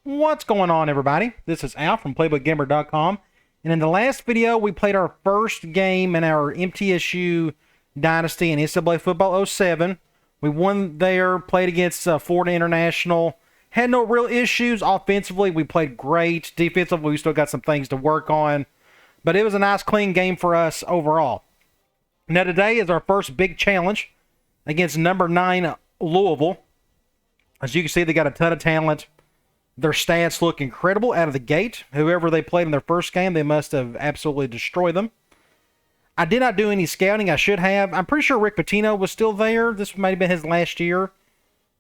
What's going on, everybody? This is Al from PlaybookGamer.com, and in the last video we played our first game in our MTSU Dynasty in NCAA Football 07. We won there, played against Florida International, had no real issues. Offensively, we played great. Defensively, we still got some things to work on, but it was a nice, clean game for us overall. Now today is our first big challenge against number 9 Louisville. As you can see, they got a ton of talent. Their stats look incredible out of the gate. Whoever they played in their first game, they must have absolutely destroyed them. I did not do any scouting. I should have. I'm pretty sure Rick Pitino was still there. This might have been his last year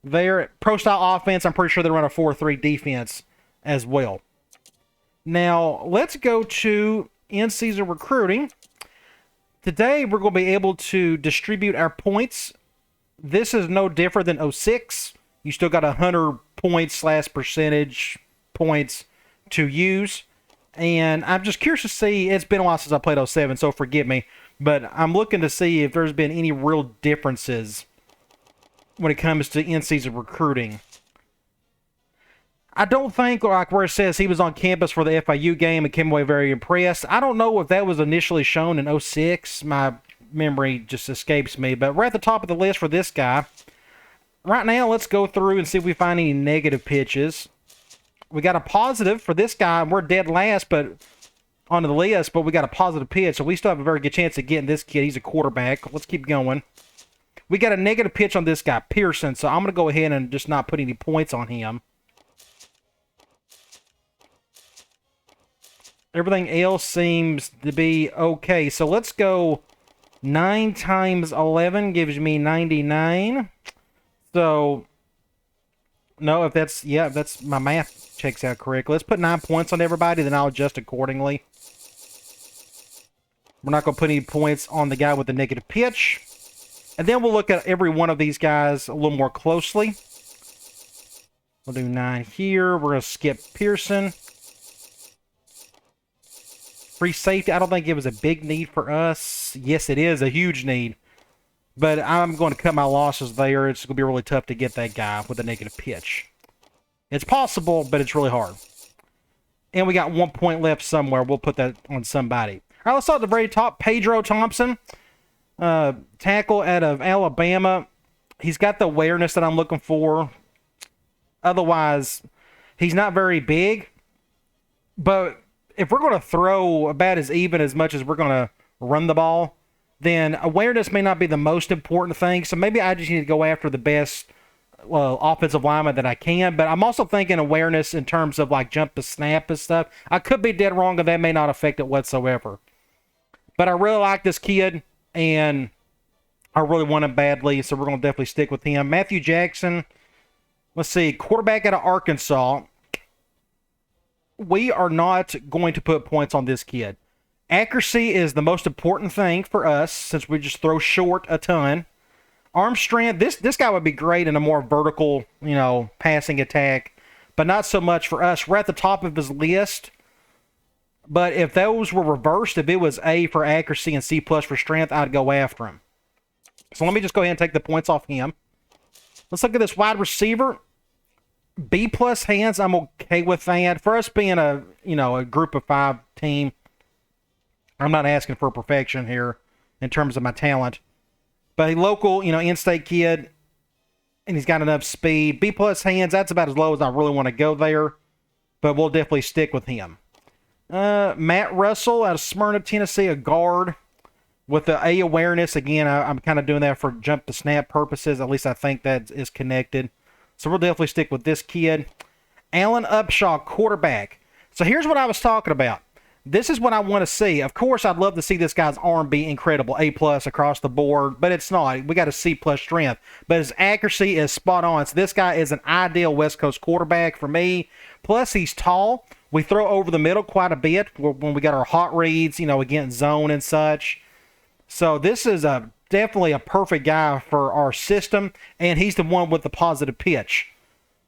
there. Pro-style offense, I'm pretty sure they run a 4-3 defense as well. Now, let's go to in-season recruiting. Today, we're going to be able to distribute our points. This is no different than 06. You still got 100 points / percentage points to use. And I'm just curious to see, it's been a while since I played 07, so forgive me. But I'm looking to see if there's been any real differences when it comes to in-season recruiting. I don't think, like where it says he was on campus for the FIU game and came away very impressed. I don't know if that was initially shown in 06. My memory just escapes me. But we're at the top of the list for this guy. Right now, let's go through and see if we find any negative pitches. We got a positive for this guy. We're dead last but on the list, but we got a positive pitch, so we still have a very good chance of getting this kid. He's a quarterback. Let's keep going. We got a negative pitch on this guy, Pearson, so I'm going to go ahead and just not put any points on him. Everything else seems to be okay, so let's go 9 times 11 gives me 99. So, no, if that's, yeah, that's my math checks out correctly. Let's put 9 points on everybody, then I'll adjust accordingly. We're not going to put any points on the guy with the negative pitch. And then we'll look at every one of these guys a little more closely. We'll do 9 here. We're going to skip Pearson. Free safety, I don't think it was a big need for us. Yes, it is a huge need. But I'm going to cut my losses there. It's going to be really tough to get that guy with a negative pitch. It's possible, but it's really hard. And we got 1 point left somewhere. We'll put that on somebody. All right, let's start at the very top. Pedro Thompson, tackle out of Alabama. He's got the awareness that I'm looking for. Otherwise, he's not very big. But if we're going to throw about as even as much as we're going to run the ball, then awareness may not be the most important thing. So maybe I just need to go after the best offensive lineman that I can. But I'm also thinking awareness in terms of like jump to snap and stuff. I could be dead wrong, and that may not affect it whatsoever. But I really like this kid, and I really want him badly, so we're going to definitely stick with him. Matthew Jackson, let's see, quarterback out of Arkansas. We are not going to put points on this kid. Accuracy is the most important thing for us since we just throw short a ton. Arm strength, this guy would be great in a more vertical, passing attack, but not so much for us. We're at the top of his list, but if those were reversed, if it was A for accuracy and C+ for strength, I'd go after him. So let me just go ahead and take the points off him. Let's look at this wide receiver. B+ hands, I'm okay with that. For us being a group of 5 team, I'm not asking for perfection here in terms of my talent. But a local, in-state kid, and he's got enough speed. B+ hands, that's about as low as I really want to go there. But we'll definitely stick with him. Matt Russell out of Smyrna, Tennessee, a guard with the A awareness. Again, I'm kind of doing that for jump to snap purposes. At least I think that is connected. So we'll definitely stick with this kid. Alan Upshaw, quarterback. So here's what I was talking about. This is what I want to see. Of course, I'd love to see this guy's arm be incredible, A+ across the board, but it's not. We got a C+ strength. But his accuracy is spot on. So this guy is an ideal West Coast quarterback for me. Plus, he's tall. We throw over the middle quite a bit when we got our hot reads, against zone and such. So this is definitely a perfect guy for our system, and he's the one with the positive pitch.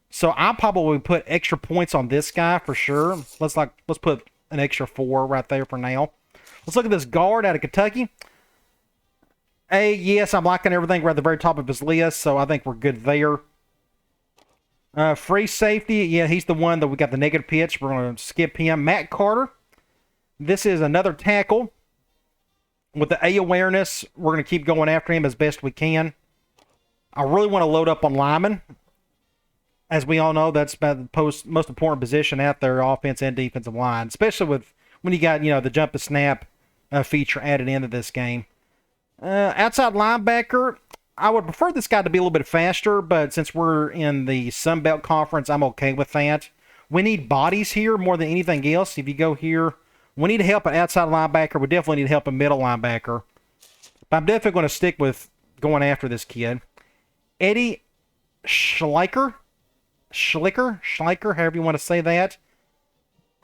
So I'll probably put extra points on this guy for sure. Let's put an extra 4 right there for now. Let's look at this guard out of Kentucky. Yes, I'm liking everything. We're at the very top of his list, so I think we're good there. Free safety, yeah, he's the one that we got the negative pitch. We're going to skip him. Matt Carter. This is another tackle. With the A awareness, we're going to keep going after him as best we can. I really want to load up on linemen. As we all know, that's about the most important position out there, offense and defensive line, especially with when you got, the jump and snap feature added into this game. Outside linebacker, I would prefer this guy to be a little bit faster, but since we're in the Sun Belt Conference, I'm okay with that. We need bodies here more than anything else. If you go here, we need help at outside linebacker. We definitely need help at middle linebacker. But I'm definitely going to stick with going after this kid. Eddie Schleicher, however you want to say that.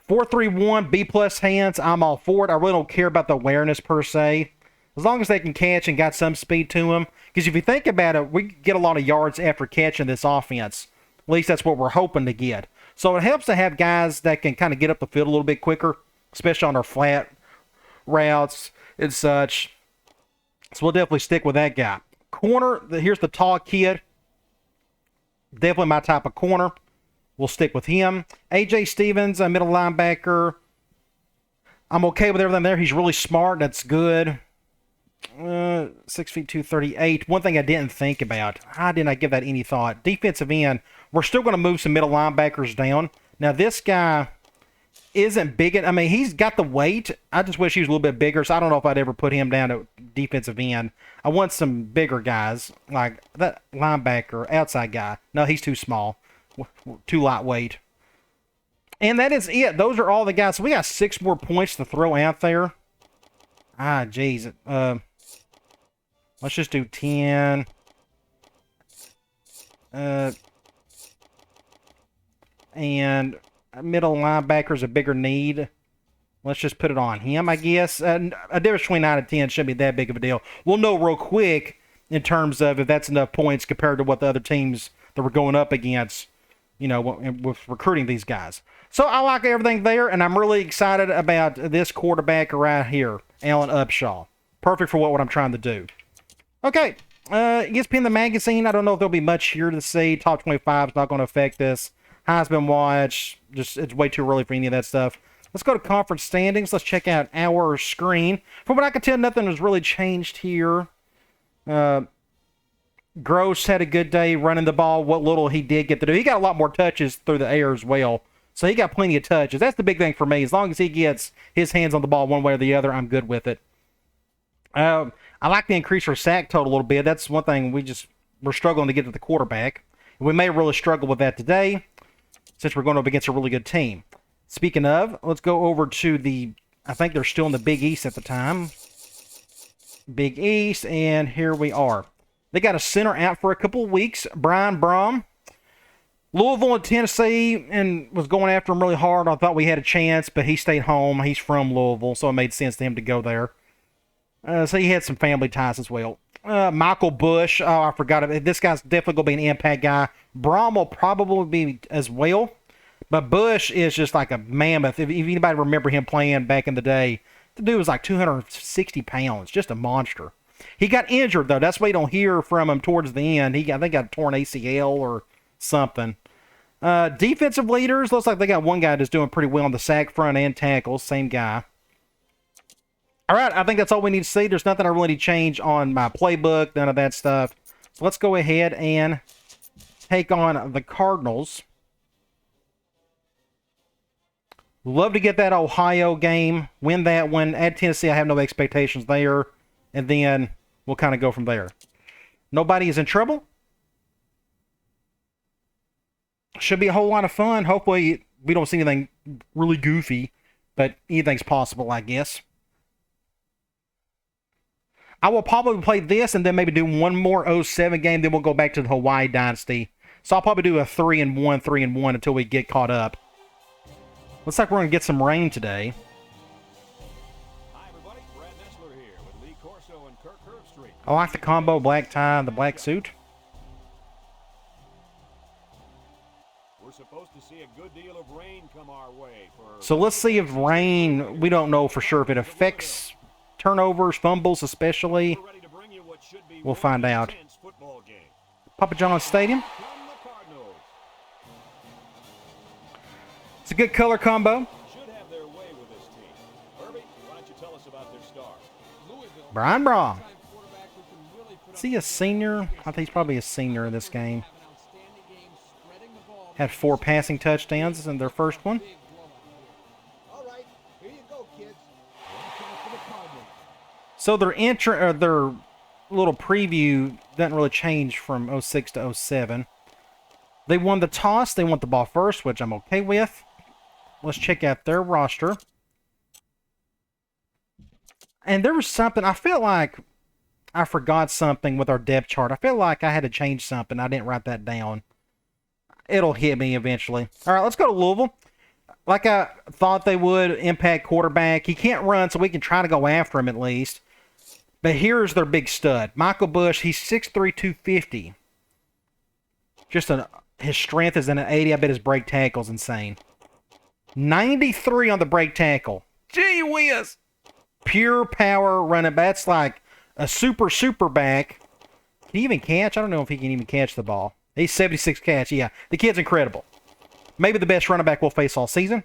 4.31, B+ hands. I'm all for it. I really don't care about the awareness per se. As long as they can catch and got some speed to them. Because if you think about it, we get a lot of yards after catching this offense. At least that's what we're hoping to get. So it helps to have guys that can kind of get up the field a little bit quicker, especially on our flat routes and such. So we'll definitely stick with that guy. Corner, here's the tall kid. Definitely my type of corner. We'll stick with him. A.J. Stevens, a middle linebacker. I'm okay with everything there. He's really smart. That's good. 6 feet 238. One thing I didn't think about. How didn't I give that any thought? Defensive end. We're still going to move some middle linebackers down. Now, this guy isn't big. I mean, he's got the weight. I just wish he was a little bit bigger, so I don't know if I'd ever put him down at defensive end. I want some bigger guys, like that linebacker, outside guy. No, he's too small. Too lightweight. And that is it. Those are all the guys. So we got 6 more points to throw out there. Geez. Let's just do 10. And middle linebacker's a bigger need. Let's just put it on him, I guess. A difference between 9 and 10 shouldn't be that big of a deal. We'll know real quick in terms of if that's enough points compared to what the other teams that we're going up against, with recruiting these guys. So I like everything there, and I'm really excited about this quarterback right here, Alan Upshaw. Perfect for what I'm trying to do. Okay, ESPN the magazine. I don't know if there'll be much here to see. Top 25 is not going to affect this. Heisman watch, it's way too early for any of that stuff. Let's go to conference standings. Let's check out our screen. From what I can tell, nothing has really changed here. Gross had a good day running the ball. What little he did get to do. He got a lot more touches through the air as well. So he got plenty of touches. That's the big thing for me. As long as he gets his hands on the ball one way or the other, I'm good with it. I like to increase our sack total a little bit. That's one thing we're struggling to get to the quarterback. We may really struggle with that today since we're going up against a really good team. Speaking of, let's go over to I think they're still in the Big East at the time. Big East, and here we are. They got a center out for a couple of weeks, Brian Brom. Louisville and Tennessee, and was going after him really hard. I thought we had a chance, but he stayed home. He's from Louisville, so it made sense to him to go there. So he had some family ties as well. Michael Bush, I forgot it. This guy's definitely going to be an impact guy. Brom will probably be as well, but Bush is just like a mammoth. If anybody remember him playing back in the day, the dude was like 260 pounds, just a monster. He got injured, though. That's why you don't hear from him towards the end. I think got a torn ACL or something. Defensive leaders, looks like they got one guy that's doing pretty well on the sack front and tackles. Same guy. All right, I think that's all we need to see. There's nothing I really need to change on my playbook, none of that stuff. So let's go ahead and take on the Cardinals. Love to get that Ohio game, win that one. At Tennessee, I have no expectations there. And then we'll kind of go from there. Nobody is in trouble. Should be a whole lot of fun. Hopefully we don't see anything really goofy, but anything's possible, I guess. I will probably play this and then maybe do one more 07 game. Then we'll go back to the Hawaii Dynasty. So I'll probably do a 3-1 until we get caught up. Looks like we're going to get some rain today. I like the combo, black tie and the black suit. We're supposed to see a good deal of rain come our way. So let's see if rain, we don't know for sure if it affects turnovers, fumbles especially. We'll find out. Papa John's Stadium. It's a good color combo. Should have their way with this team. Herbie, why don't you tell us about their star? Brian Braun. Is he a senior? I think he's probably a senior in this game. Had 4 passing touchdowns in their first one. All right, here you go, kids. So their little preview doesn't really change from 06 to 07. They won the toss. They want the ball first, which I'm okay with. Let's check out their roster. And there was something, I feel like I forgot something with our depth chart. I feel like I had to change something. I didn't write that down. It'll hit me eventually. All right, let's go to Louisville. Like I thought they would, impact quarterback. He can't run, so we can try to go after him at least. But here's their big stud. Michael Bush, he's 6'3", 250. His strength is in an 80. I bet his break tackle's insane. 93 on the break tackle. Gee whiz! Pure power running back. That's like a super back. Can he even catch? I don't know if he can even catch the ball. He's 76 catch. Yeah, the kid's incredible. Maybe the best running back we'll face all season.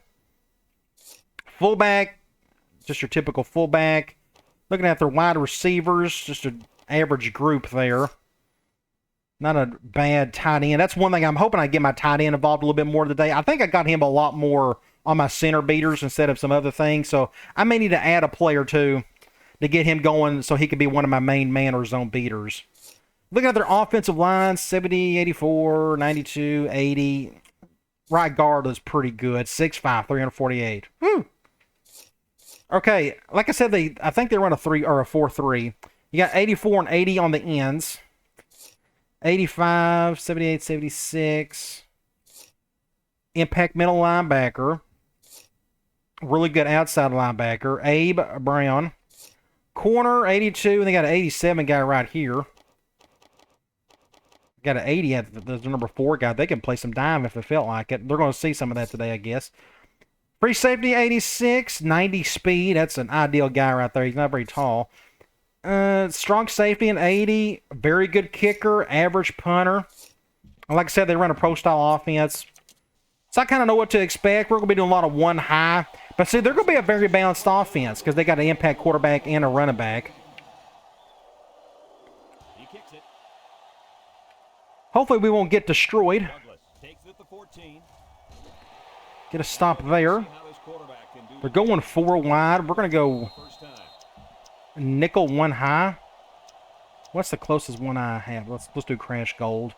Fullback, just your typical fullback. Looking at their wide receivers, just an average group there. Not a bad tight end. That's one thing I'm hoping I get my tight end involved a little bit more today. I think I got him a lot more on my center beaters instead of some other things. So I may need to add a play or two to get him going so he could be one of my main man or zone beaters. Looking at their offensive line, 70, 84, 92, 80. Right guard is pretty good. 6'5", 348. Woo! Okay, like I said, I think they run a 3 or a 4-3. You got 84 and 80 on the ends. 85, 78, 76. Impact middle linebacker. Really good outside linebacker. Abe Brown. Corner, 82, and they got an 87 guy right here. Got an 80 at the number 4 guy. They can play some dime if it felt like it. They're going to see some of that today, I guess. Free safety, 86, 90 speed. That's an ideal guy right there. He's not very tall. Strong safety, an 80. Very good kicker, average punter. Like I said, they run a pro-style offense. So I kind of know what to expect. We're going to be doing a lot of one high. But see, they're going to be a very balanced offense because they got an impact quarterback and a running back. He kicks it. Hopefully we won't get destroyed. Douglas takes it at the 14. Get a stop there. See how this quarterback can do They're going 4 wide. We're going to go first time. nickel 1 high. What's the closest one I have? Let's do crash gold.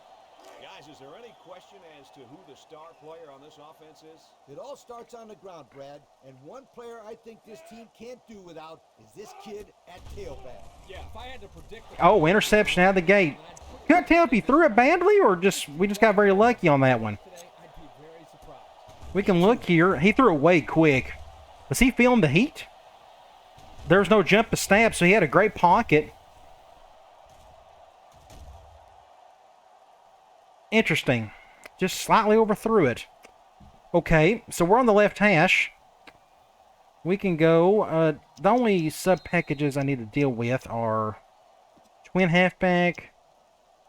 Guys, is there any question as to who the star player on this offense is? It all starts on the ground, Brad. And one player I think this team can't do without is this kid at tailback. Yeah, if I had to predict Oh, interception out of the gate. Couldn't tell if he threw it badly or we just got very lucky on that one. today, I'd be very surprised. We can look here. He threw it way quick. Was he feeling the heat? There was no jump to snap, so he had a great pocket. Interesting. Just slightly overthrew it. Okay, so we're on the left hash. We can go. The only sub-packages I need to deal with are twin halfback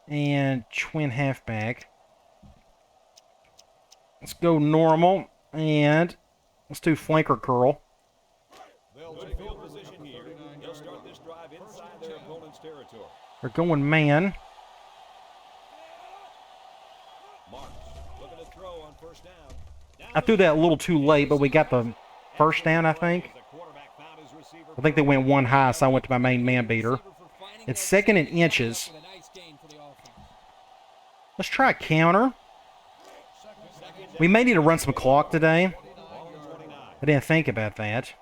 and twin halfback. Let's go normal, and let's do flanker curl. They'll take field position here. They'll start this drive inside their opponent's territory. We're going man. Marks looking to throw on first down. I threw that a little too late, but we got the first down, I think. The quarterback found his receiver. I think they went 1 high, so I went to my main man beater. It's second and inches. With a nice gain for the offense. Let's try a counter. We may need to run some clock today. I didn't think about that.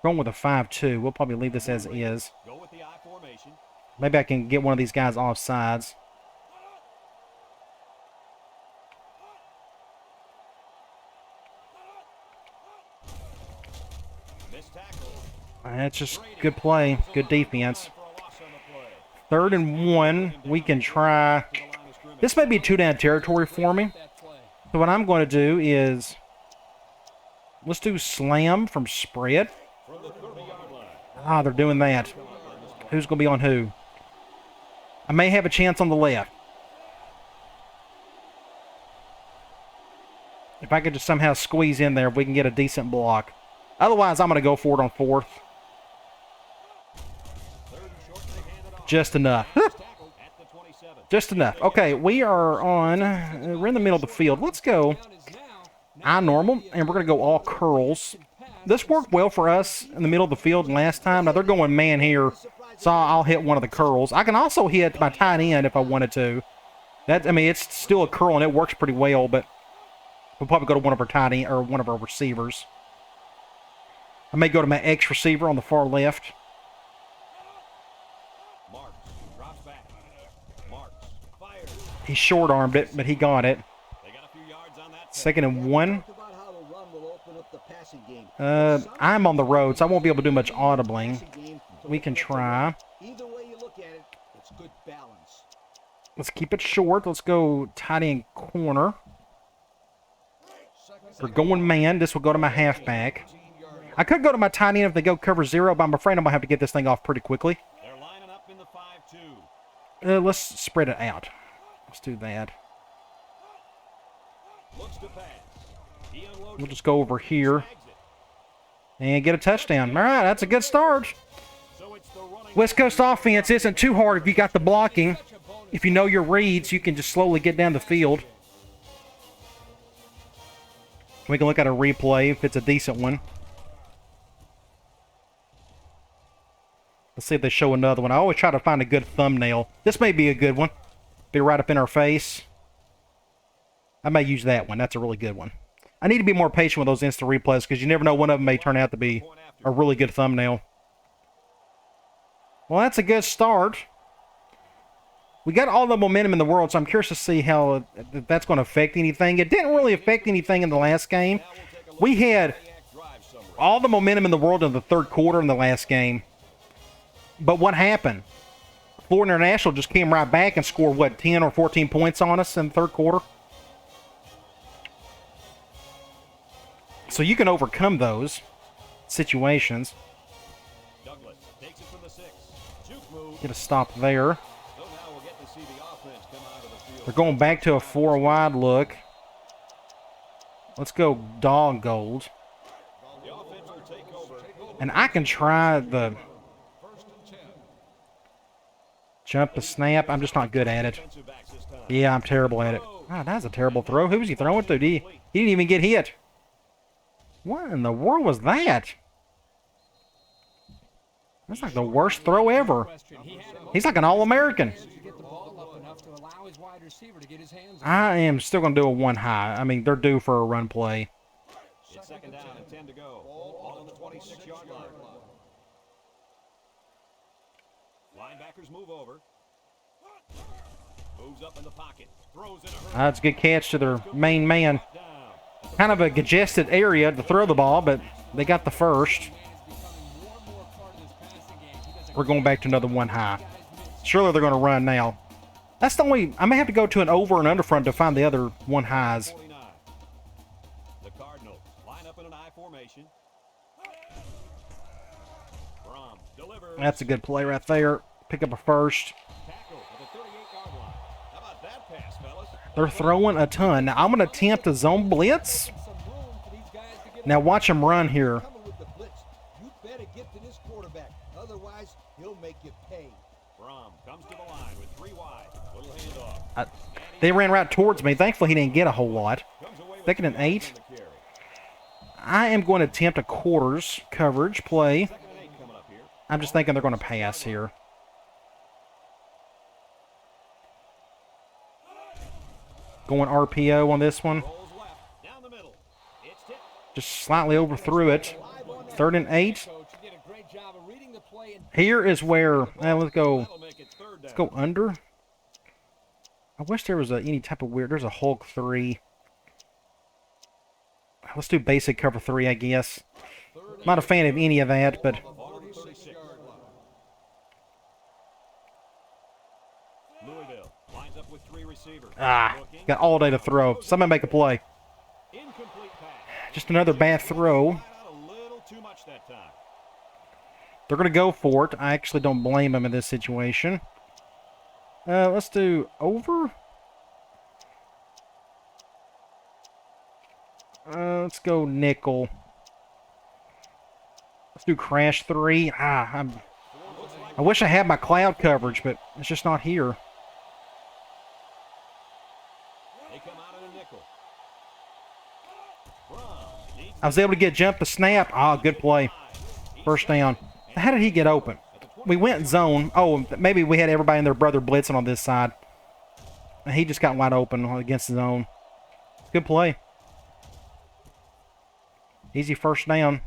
Going with a 5-2. We'll probably leave this as is. Go with the I formation. Maybe I can get one of these guys off sides. Missed tackle. That's just good play. Good defense. For a loss on the play. 3rd and 1. We can try. This may be a 2-down territory for me. That play. So what I'm going to do is let's do slam from spread. From the 30-yard line. Ah, they're doing that. Who's going to be on who? I may have a chance on the left. If I could just somehow squeeze in there, if we can get a decent block. Otherwise, I'm going to go for it on 4th. Just enough. Just enough. Okay, we are on... we're in the middle of the field. Let's go I normal, and we're going to go all curls. This worked well for us in the middle of the field last time. Now, they're going man here, so I'll hit one of the curls. I can also hit my tight end if I wanted to. I mean, it's still a curl, and it works pretty well, but we'll probably go to one of our tight end, or one of our receivers. I may go to my X receiver on the far left. He short-armed it, but he got it. 2nd and 1. I'm on the road, so I won't be able to do much audibling. We can try. Let's keep it short. Let's go tight end corner. They're going man. This will go to my halfback. I could go to my tight end if they go cover 0, but I'm afraid I'm going to have to get this thing off pretty quickly. Let's spread it out. Let's do that. We'll just go over here and get a touchdown. All right, that's a good start. West Coast offense isn't too hard if you got the blocking. If you know your reads, you can just slowly get down the field. We can look at a replay if it's a decent one. Let's see if they show another one. I always try to find a good thumbnail. This may be a good one. Be right up in our face. I may use that one. That's a really good one. I need to be more patient with those instant replays because you never know, one of them may turn out to be a really good thumbnail. Well, that's a good start. We got all the momentum in the world, so I'm curious to see how that's going to affect anything. It didn't really affect anything in the last game. We had all the momentum in the world in the 3rd quarter in the last game. But what happened? Florida International just came right back and scored, what, 10 or 14 points on us in the 3rd quarter? So you can overcome those situations. Get a stop there. They're going back to a 4-wide look. Let's go dog gold. And I can try the... jump the snap. I'm just not good at it. Yeah, I'm terrible at it. Oh, that's a terrible throw. Who was he throwing to? He didn't even get hit. What in the world was that? That's like the worst throw ever. He's like an All-American. I am still going to do a 1 high. I mean, they're due for a run play. It's 2nd down and 10 to go. All on the 26-yard line. Linebackers move over. Moves up in the pocket. Throws in a hurry. That's a good catch to their main man. Kind of a congested area to throw the ball, but they got the first. We're going back to another 1 high. Surely they're going to run now. That's the only... I may have to go to an over and under front to find the other 1 highs. The Cardinals line up in an I formation. That's a good play right there. Pick up a first. They're throwing a ton. Now, I'm going to attempt a zone blitz. Now, watch them run here. You better get to this quarterback. Otherwise, he'll make you pay. Brom comes to the line with 3 wide. Little handoff. They ran right towards me. Thankfully, he didn't get a whole lot. 2nd and 8. I am going to attempt a quarters coverage play. I'm just thinking they're going to pass here. Going RPO on this one. Just slightly overthrew it. 3rd and 8. Here is where, let's go under. I wish there was any type of weird, there's a Hulk 3. Let's do basic cover 3, I guess. Not a fan of any of that, but... Louisville lines up with 3 receivers. Got all day to throw. Somebody make a play. Just another bad throw. They're going to go for it. I actually don't blame them in this situation. Let's do over. Let's go nickel. Let's do crash 3. I wish I had my cloud coverage, but it's just not here. They come out in a nickel. I was able to get jump the snap. Ah, good play. First down. How did he get open? We went zone. Oh, maybe we had everybody and their brother blitzing on this side. And he just got wide open against the zone. Good play. Easy first down.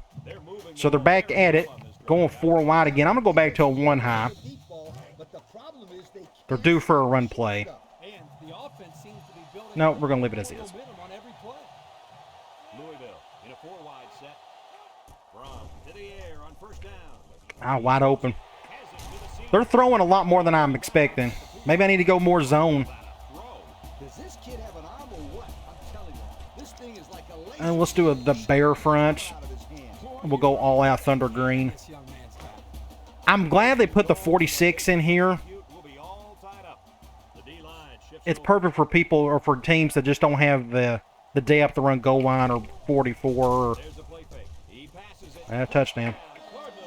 So they're back at it. Going 4 wide again. I'm going to go back to a 1 high. They're due for a run play. No, we're going to leave it as is. Louisville in a 4-wide set. From to the air on first down. Ah, wide open. They're throwing a lot more than I'm expecting. Maybe I need to go more zone. Does this kid have an arm or what? I'm telling you, this thing is like a laser And let's do the bear front. out of his hand. We'll go all out thunder green. I'm glad they put the 46 in here. Will be all tied up. The D-line shifts It's over. perfect for people or for teams that just don't have the depth to run goal line or 44 or There's a play fake. He passes it. touchdown. Cardinals.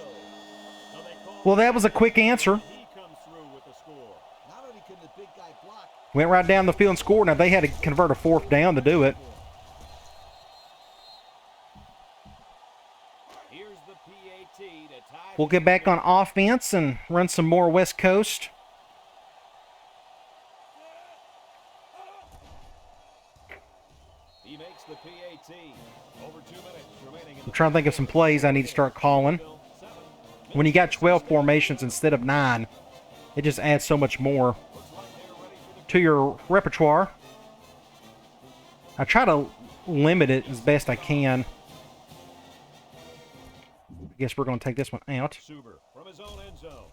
So they call Well, that was a quick answer. he comes through with the score. Not only can the big guy block, Went right down the field and scored. Now, they had to convert a 4th down to do it. Here's the PAT to tie. We'll get back on offense and run some more West Coast. He makes the PAT. Over 2 minutes remaining in I'm trying to think of some plays I need to start calling. When you got 12 formations instead of 9, it just adds so much more to your repertoire. I try to limit it as best I can. I guess we're going to take this one out. Suber from his own end zone.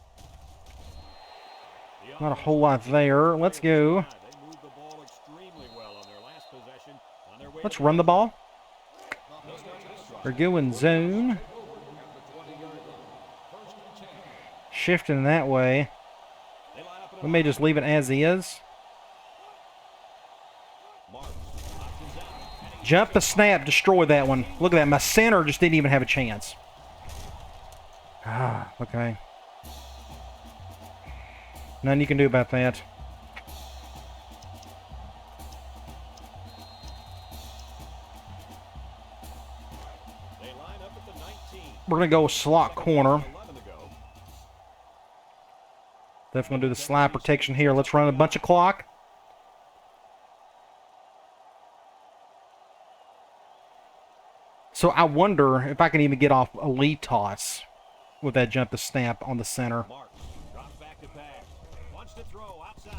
Not a whole lot there. Let's go. They moved the ball extremely well on their last possession. On their way Let's run the ball. We're going zone. Shifting that way. We may just leave it as is. Jump the snap, destroy that one. Look at that. My center just didn't even have a chance. Ah, okay. Nothing you can do about that. They line up at the 19. We're going to go slot corner. 11 to go. Definitely going to do the slide protection here. Let's run a bunch of clock. So I wonder if I can even get off a lead toss with that jump to snap on the center. Marks drops back to pass. Wants to throw outside.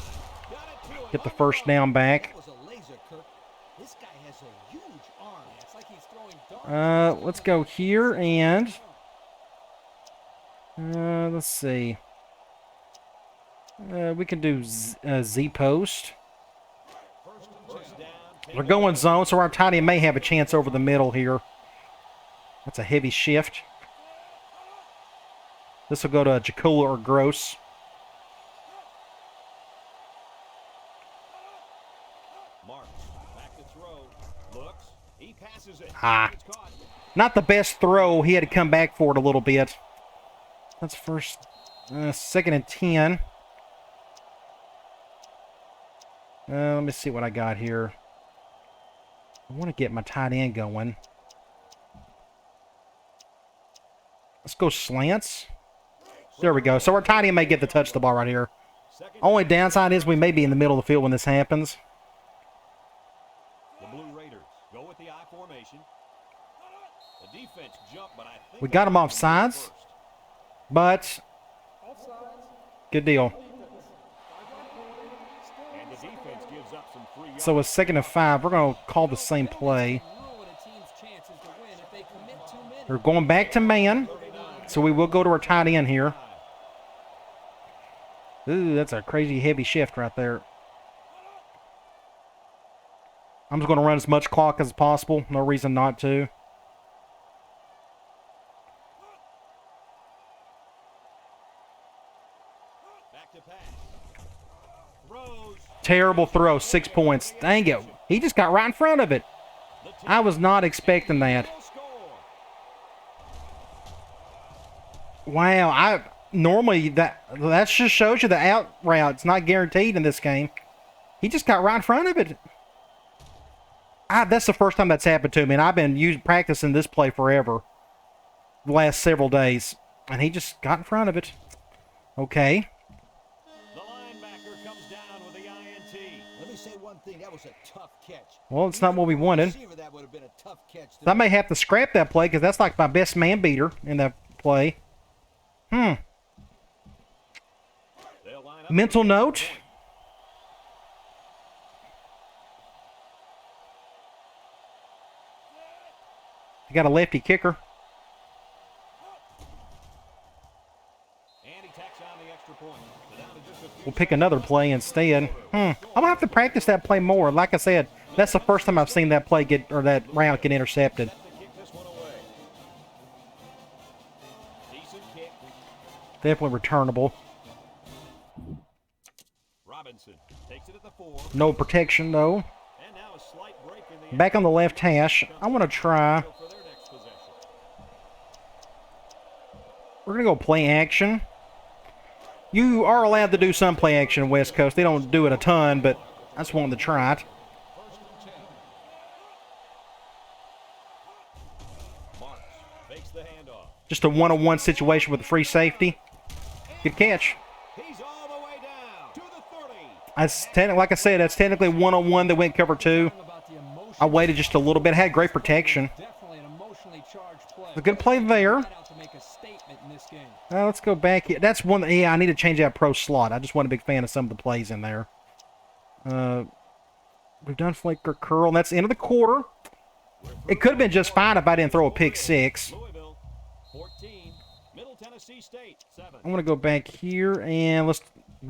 Got it to Get the first down back. that was a laser, Kirk. This guy has a huge arm. It's like he's throwing darts. Let's go here and let's see. We can do Z post. First down. We're going zone, so our tight end may have a chance over the middle here. That's a heavy shift. This will go to Jakula or Gross. Marks back to throw. Looks. He passes it. Ah. It's caught. Not the best throw. He had to come back for it a little bit. That's first, 2nd and 10. Let me see what I got here. I want to get my tight end going. Let's go slants. There we go. So our tight end may get to touch the ball right here. Only downside is we may be in the middle of the field when this happens. The Blue Raiders go with the I formation. The defense jumped, but I think We got him off sides, but good deal. And the defense gives up some free So it's 2nd and 5. We're going to call the same play. Ruin a team's chances to win if they commit too many. We're going back to man, so we will go to our tight end here. Ooh, that's a crazy heavy shift right there. I'm just going to run as much clock as possible. No reason not to. back to pass. Throws. Terrible throw, 6 points. Dang it. He just got right in front of it. The I was not expecting that. Wow, normally that just shows you the out route. It's not guaranteed in this game. He just got right in front of it. That's the first time that's happened to me, and I've been practicing this play forever, the last several days, and he just got in front of it. Okay. The linebacker comes down with the INT. Let me say one thing. That was a tough catch. Well, it's not what we wanted. Receiver, that would have been a tough catch. I may have to scrap that play because that's like my best man beater in that play. They'll line up. Mental note. You got a lefty kicker. And he tacks on the extra point. So down to just a few We'll pick another play instead. I'm gonna have to practice that play more. Like I said, that's the first time I've seen that play that route get intercepted. to kick this one away. Decent kick. Definitely returnable. Robinson takes it at the 4. No protection though. And now a slight break in the Back on the left hash. I want to try. for their next possession. We're gonna go play action. You are allowed to do some play action in West Coast. They don't do it a ton, but I just wanted to try it. Marks fakes the handoff. Just a one-on-one situation with a free safety. Good catch. He's all the way down to the 30. Like I said, that's technically one-on-one that went cover 2. About the emotion. I waited just a little bit. Had great protection. Definitely an emotionally charged play. A good play there. Right out to make a statement in this game. Let's go back here. That's one. Yeah, I need to change that pro slot. I just wasn't a big fan of some of the plays in there. We've done flicker curl. That's the end of the quarter. It could have been just fine if I didn't throw a pick 6. Louisville 14. Middle Tennessee State 7. I'm going to go back here and let's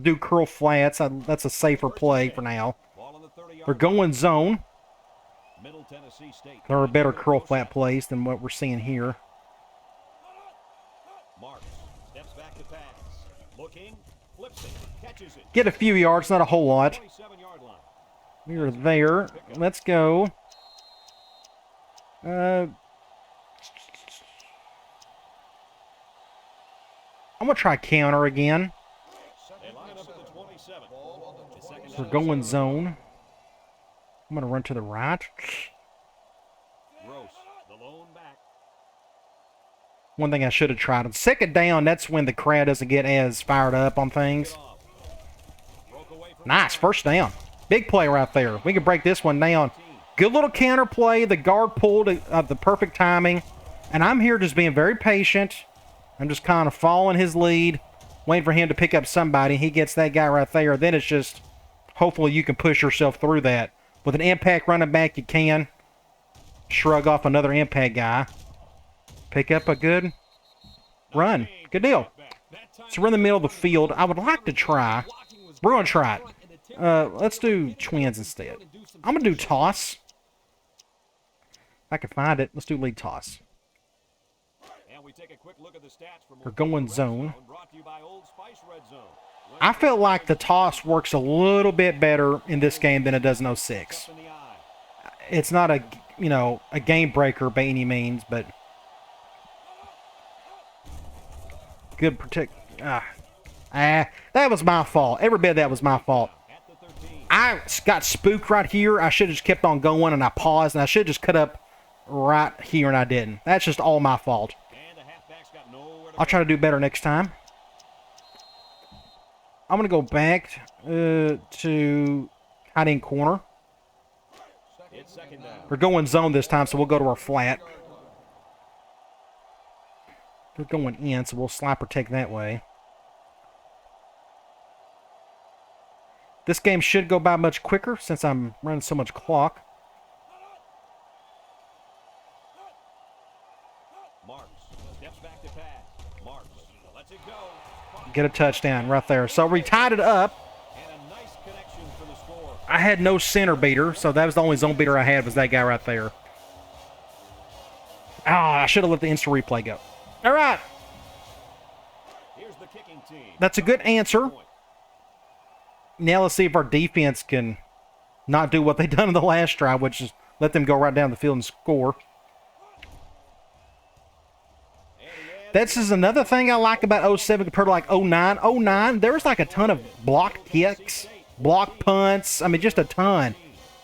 do curl flats. That's a safer play for now. Ball on the 30-yard They're going zone. Middle Tennessee State. There are better curl flat plays than what we're seeing here. Marks steps back to pass. Looking, flips it, catches it. Get a few yards, not a whole lot. 27-yard line. We're there. Let's go. I'm going to try counter again. They line up at the 27. It's second We're down. going zone. I'm going to run to the right. Gross, the lone back. One thing I should have tried. On second down, that's when the crowd doesn't get as fired up on things. Broke away from Nice, first down. Big play right there. We can break this one down. Good little counter play. The guard pulled the perfect timing. And I'm here just being very patient. I'm just kind of following his lead, waiting for him to pick up somebody. He gets that guy right there. Then it's just, hopefully you can push yourself through that. With an impact running back, you can shrug off another impact guy. Pick up a good run. Good deal. So we're in the middle of the field. I would like to try. We're going to try it. Let's do twins instead. I'm going to do toss. If I can find it, let's do lead toss. And we take a quick look at the stats from We're going zone. brought to you by Old Spice Red Zone. I felt like the toss works a little bit better in this game than it does in 06. In the eye. It's not a game breaker by any means, but good protect. That was my fault. Every bit of that was my fault. At the 13. I got spooked right here. I should have just kept on going, and I paused, and I should have just cut up right here, and I didn't. That's just all my fault. And the halfback's got nowhere to I'll try to do better next time. I'm going to go back to hiding corner. It's second down. We're going zone this time, so we'll go to our flat. They're going in, so we'll slide protect that way. This game should go by much quicker since I'm running so much clock. Marks steps back to pass. Marks lets it go. Get a touchdown right there. So we tied it up. And a nice connection for the score. I had no center beater, so that was the only zone beater I had was that guy right there. I should have let the instant replay go. All right. Here's the kicking team. That's a good answer. Now let's see if our defense can not do what they done in the last drive, which is let them go right down the field and score. This is another thing I like about 07 compared to like 09. 09, there was like a ton of block kicks, block punts. I mean, just a ton.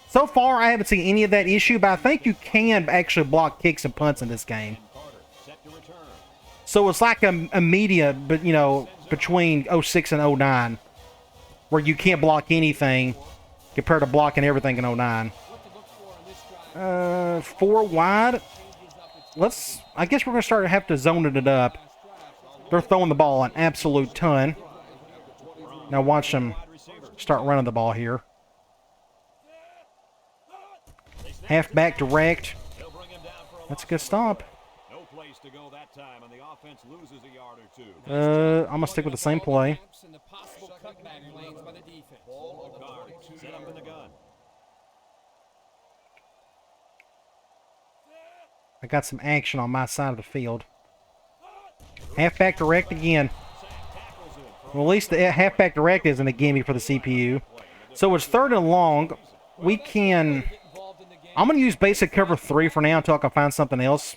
So far, I haven't seen any of that issue, but I think you can actually block kicks and punts in this game. So it's like a media, but you know, between 06 and 09, where you can't block anything compared to blocking everything in 09. 4 wide. I guess we're going to have to zone it up. They're throwing the ball an absolute ton. Now watch them start running the ball here. Halfback direct. That's a good stop. I'm going to stick with the same play. I got some action on my side of the field. Halfback direct again. Well, at least the halfback direct isn't a gimme for the CPU. So it's 3rd and long. We can... I'm going to use basic cover 3 for now until I can find something else.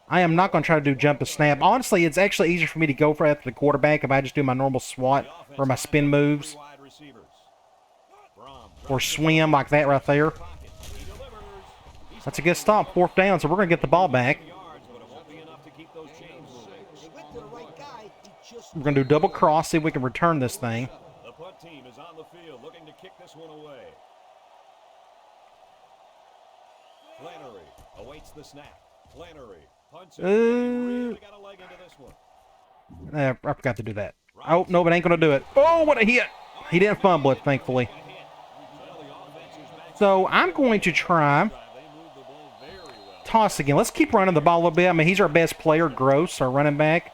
I am not going to try to do jump the snap. Honestly, it's actually easier for me to go for after the quarterback if I just do my normal SWAT or my spin moves. Or swim like that right there. That's a good stop. 4th down, so we're going to get the ball back. We're going to do double cross, see if we can return this thing. The punt team is on the field looking to kick this one away. Flannery awaits the snap. Flannery punts it. Really got a leg into this one. I forgot to do that. Oh, no, it ain't going to do it. Oh, what a hit. He didn't fumble it, thankfully. So I'm going to try toss again. Let's keep running the ball a little bit. I mean, he's our best player, Gross, our running back.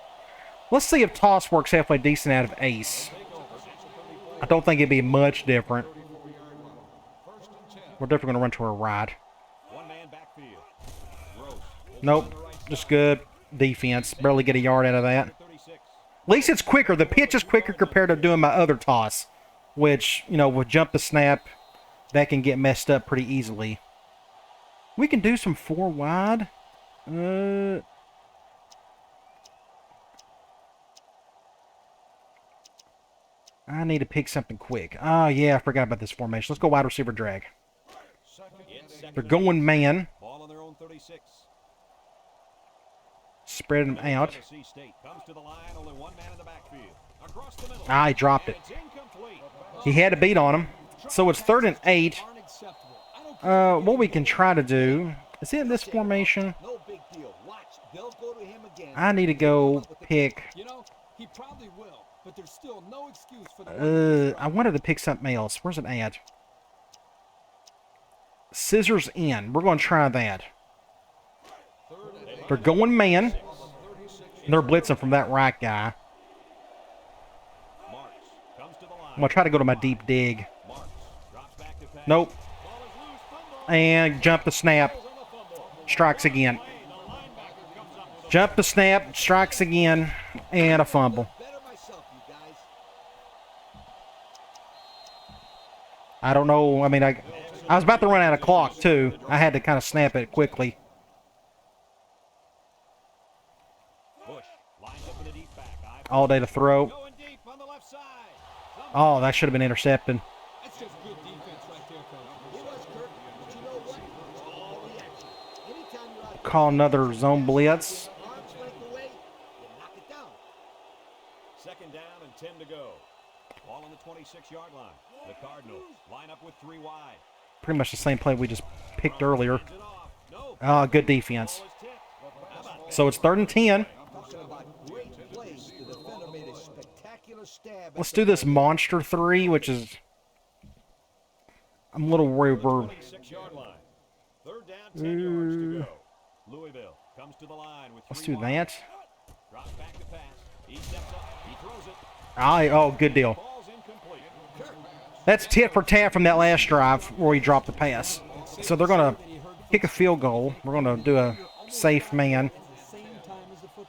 Let's see if toss works halfway decent out of ace. I don't think it'd be much different. We're definitely going to run to our right. Nope. Just good defense. Barely get a yard out of that. At least it's quicker. The pitch is quicker compared to doing my other toss, which, you know, with jump the snap, that can get messed up pretty easily. We can do some 4 wide. I need to pick something quick. Oh, yeah, I forgot about this formation. Let's go wide receiver drag. They're going man. Spread them out. Ah, he dropped it. He had a beat on him. So it's 3rd and 8. What we can try to do is in this formation. I need to go pick. He probably will, but there's still no excuse for the I wanted to pick something else. Where's it at? Scissors in. We're going to try that. They're going man. They're blitzing from that right guy. I'm going to try to go to my deep dig. Nope. And jump the snap. Strikes again. Jump the snap. Strikes again. And a fumble. I don't know. I mean, I was about to run out of clock, too. I had to kind of snap it quickly. All day to throw. Oh, that should have been intercepted. That's just good defense right there, coach. Call another zone blitz. 2nd down and 10 to go. Ball on the 26-yard line. The Cardinals line up with 3 wide. Pretty much the same play we just picked earlier. Oh, good defense. So it's 3rd and 10. Let's do this monster 3, which is... I'm a little worried we're... 6-yard line. 3rd down, 10 yards to go. Louisville comes to the line with 3 Let's do wide. that. Drops back to pass. He steps up. He throws it. Oh, good deal. Ball's incomplete. That's tit for tat from that last drive where he dropped the pass. So they're going to kick a field goal. We're going to do a safe man.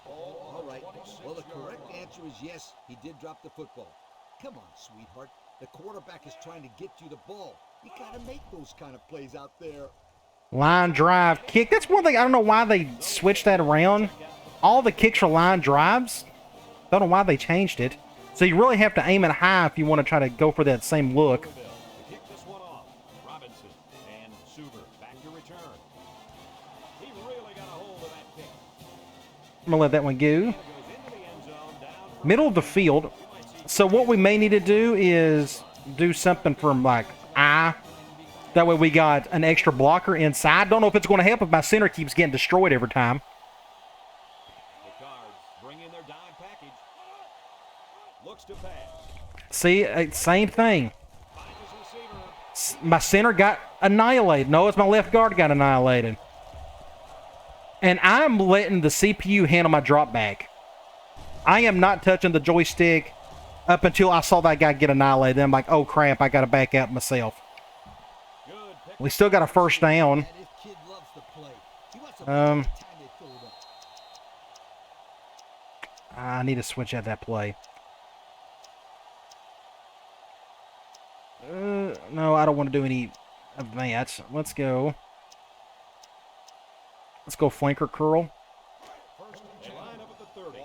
All right. Well, the correct answer is yes, he did drop the football. Come on, sweetheart. The quarterback is trying to get you the ball. You got to make those kind of plays out there. Line drive kick. That's one thing. I don't know why they switched that around. All the kicks are line drives. Don't know why they changed it. So you really have to aim it high if you want to try to go for that same look. Louisville to kick this one off. Robinson and Suber back to return. He really got a hold of that kick. I'm going to let that one go. Goes into the end zone, down for Middle of the field. So what we may need to do is do something from like I. That way we got an extra blocker inside. Don't know if it's going to help if my center keeps getting destroyed every time. the Cards bring in their dime package. Looks to pass. See, same thing. Finds his receiver. My center got annihilated. No, it's my left guard got annihilated. And I'm letting the CPU handle my drop back. I am not touching the joystick up until I saw that guy get annihilated. Then I'm like, oh crap, I got to back out myself. Good pick. We still got a first down. And this kid loves to play. He wants to time they throw it up. I need to switch out that play. No, I don't want to do any of that. Let's go. Let's go flanker curl. They line up at the 30.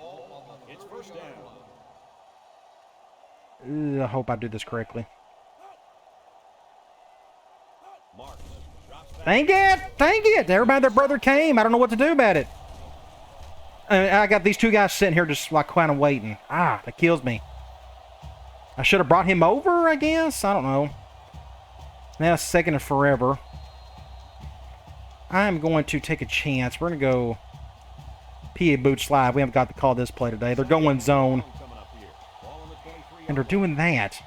It's first down. I hope I do this correctly. Marks drops back. Dang it! Dang it! Everybody, their brother came. I don't know what to do about it. I got these two guys sitting here just like kind of waiting. Ah, that kills me. I should have brought him over, I guess. I don't know. Now it's second and forever. I'm going to take a chance. We're going to go PA boot slide. We haven't got to call this play today. They're going zone, Coming up here. Ball on the 23. and they're doing that.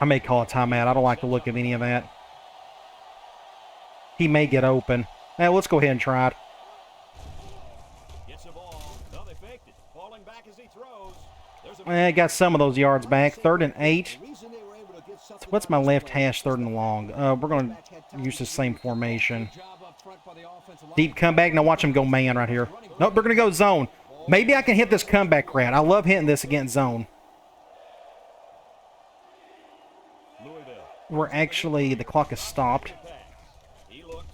I may call a timeout. I don't like the look of any of that. He may get open. Now, let's go ahead and try it. Gets the ball. No, they faked it. Falling back as he throws. There's a Got some of those yards back. 3rd and 8. The reason they were able to get something What's my left hash 3rd and long? We're going to use the same formation. Job up front by the offensive line. Deep comeback. Now watch him go man right here. Nope, they're going to go zone. Maybe I can hit this comeback route. I love hitting this against zone. Louisville. We're actually, the clock is stopped. Pass. He looks.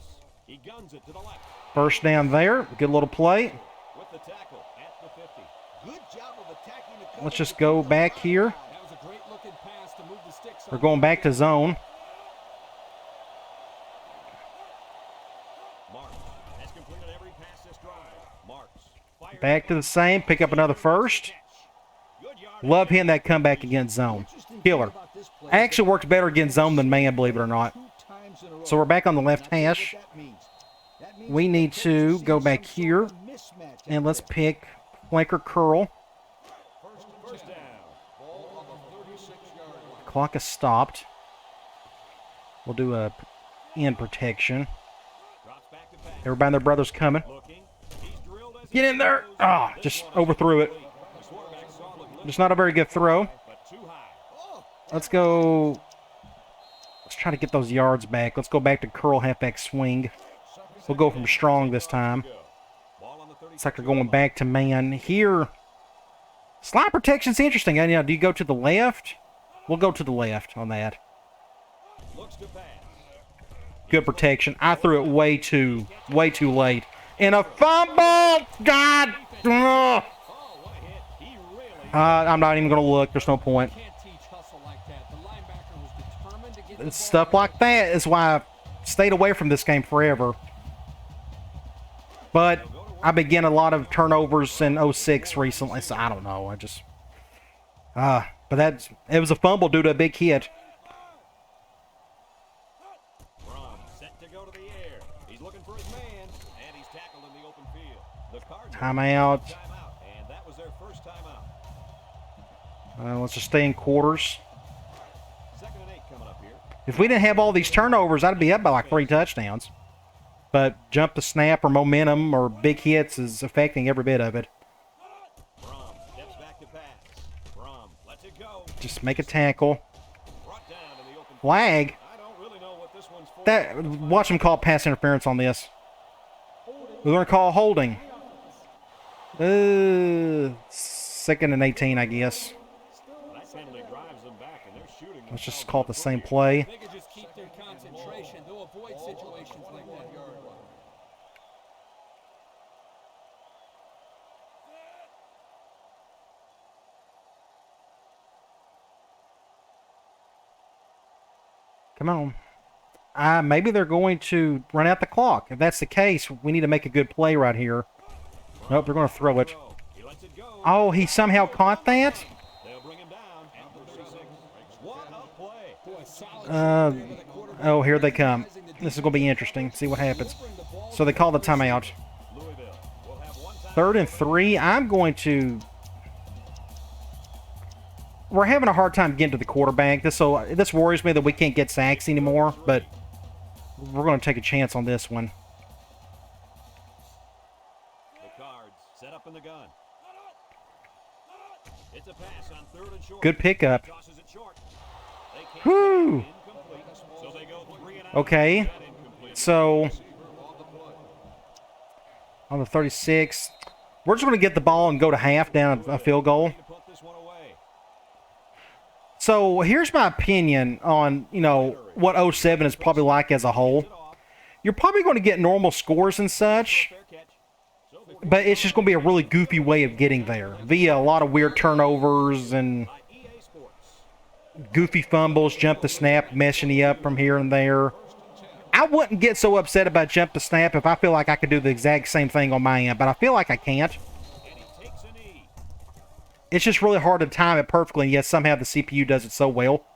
He guns it to the left. First down there. Good little play. With the tackle at the 50. Good job of attacking the cover. Let's just go back here. That was a great looking pass to move the sticks. We're going back to zone. Marks has completed every pass this drive. Marks. Fires Back to the same. Pick up another first. Good yard. Love hitting that comeback against zone. Killer. Actually works better against zone than man, believe it or not. 2 times in a row. So we're back on the left Now, hash. what that means. That means We need to go back here. some mismatch And out let's there. pick flanker curl. First down. Ball on the 36-yard line. Clock is stopped. We'll do a end protection. Drops back to pass. Everybody and their brother's coming. Looking. He's drilled as Get in there. Ah, just overthrew it. the quarterback saw the lift, Just not a very good throw. but too high. Let's go. Let's try to get those yards back. Let's go back to curl halfback swing. We'll go from strong this time. Ball on the 30. It's like they're going back to man here. Slide protection's interesting. And, do you go to the left? We'll go to the left on that. Looks to pass. Good protection. I threw it way too late. And a fumble! God! Ugh. Oh, what a hit. He really I'm not even going to look. There's no point. Can't teach hustle like that. The linebacker was determined to get the ball Stuff like that is why I stayed away from this game forever. But I've been getting a lot of turnovers in 06 recently, so I don't know. I just... but it was a fumble due to a big hit. Brom set to go to the air. He's looking for his man, and he's tackled in the open field. The Cardinals Timeout. timeout, and that was their first timeout. Let's just stay in quarters. 2nd and 8 coming up here. If we didn't have all these turnovers, I'd be up by like 3 touchdowns. But jump the snap or momentum or big hits is affecting every bit of it. Brom steps back to pass. Brom lets it go. Just make a tackle. Brought down in the open Flag. field. I don't really know what this one's for. Watch them call pass interference on this. We're going to call holding. 2nd and 18, I guess. That penalty drives them back, and they're shooting Let's just call it the same play. They can just keep their concentration. They'll avoid situations like that. Come on. Maybe they're going to run out the clock. If that's the case, we need to make a good play right here. Nope, they're going to throw it. Oh, he somehow caught that? They'll bring him down at the 36. What a play. Oh, here they come. This is going to be interesting. See what happens. So they call the timeout. Louisville will have one time. 3rd and 3. I'm going to... We're having a hard time getting to the quarterback. This worries me that we can't get sacks anymore, but we're going to take a chance on this one. The Cards set up in the gun. It's a pass on 3rd and short. Good pickup. Tosses it short. They can't Whew. incomplete. So they go 3 and out. Okay. Incomplete. So, on the 36, we're just going to get the ball and go to half down a field goal. To put this one away. So, here's my opinion on, what 07 is probably like as a whole. You're probably going to get normal scores and such, Fair catch. So they but it's just going to be a really goofy way of getting there via a lot of weird turnovers and by EA Sports. goofy fumbles, jump the snap, messing you up from here and there. I wouldn't get so upset about jump the snap if I feel like I could do the exact same thing on my end, but I feel like I can't. And he takes a knee. It's just really hard to time it perfectly, and yet somehow the CPU does it so well.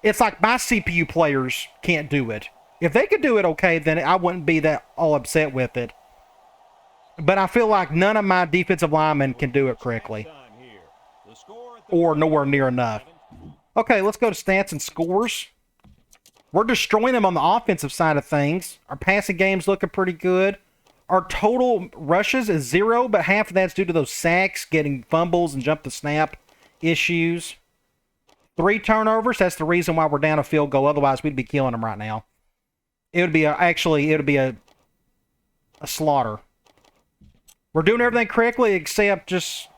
It's like my CPU players can't do it. If they could do it okay, then I wouldn't be that all upset with it. But I feel like none of my defensive linemen can do it correctly, Time here. The score at the or nowhere near enough. Okay, let's go to stats and scores. We're destroying them on the offensive side of things. Our passing game's looking pretty good. Our total rushes is 0, but half of that's due to those sacks, getting fumbles, and jump the snap issues. 3 turnovers, that's the reason why we're down a field goal. Otherwise, we'd be killing them right now. It would be a slaughter. We're doing everything correctly except just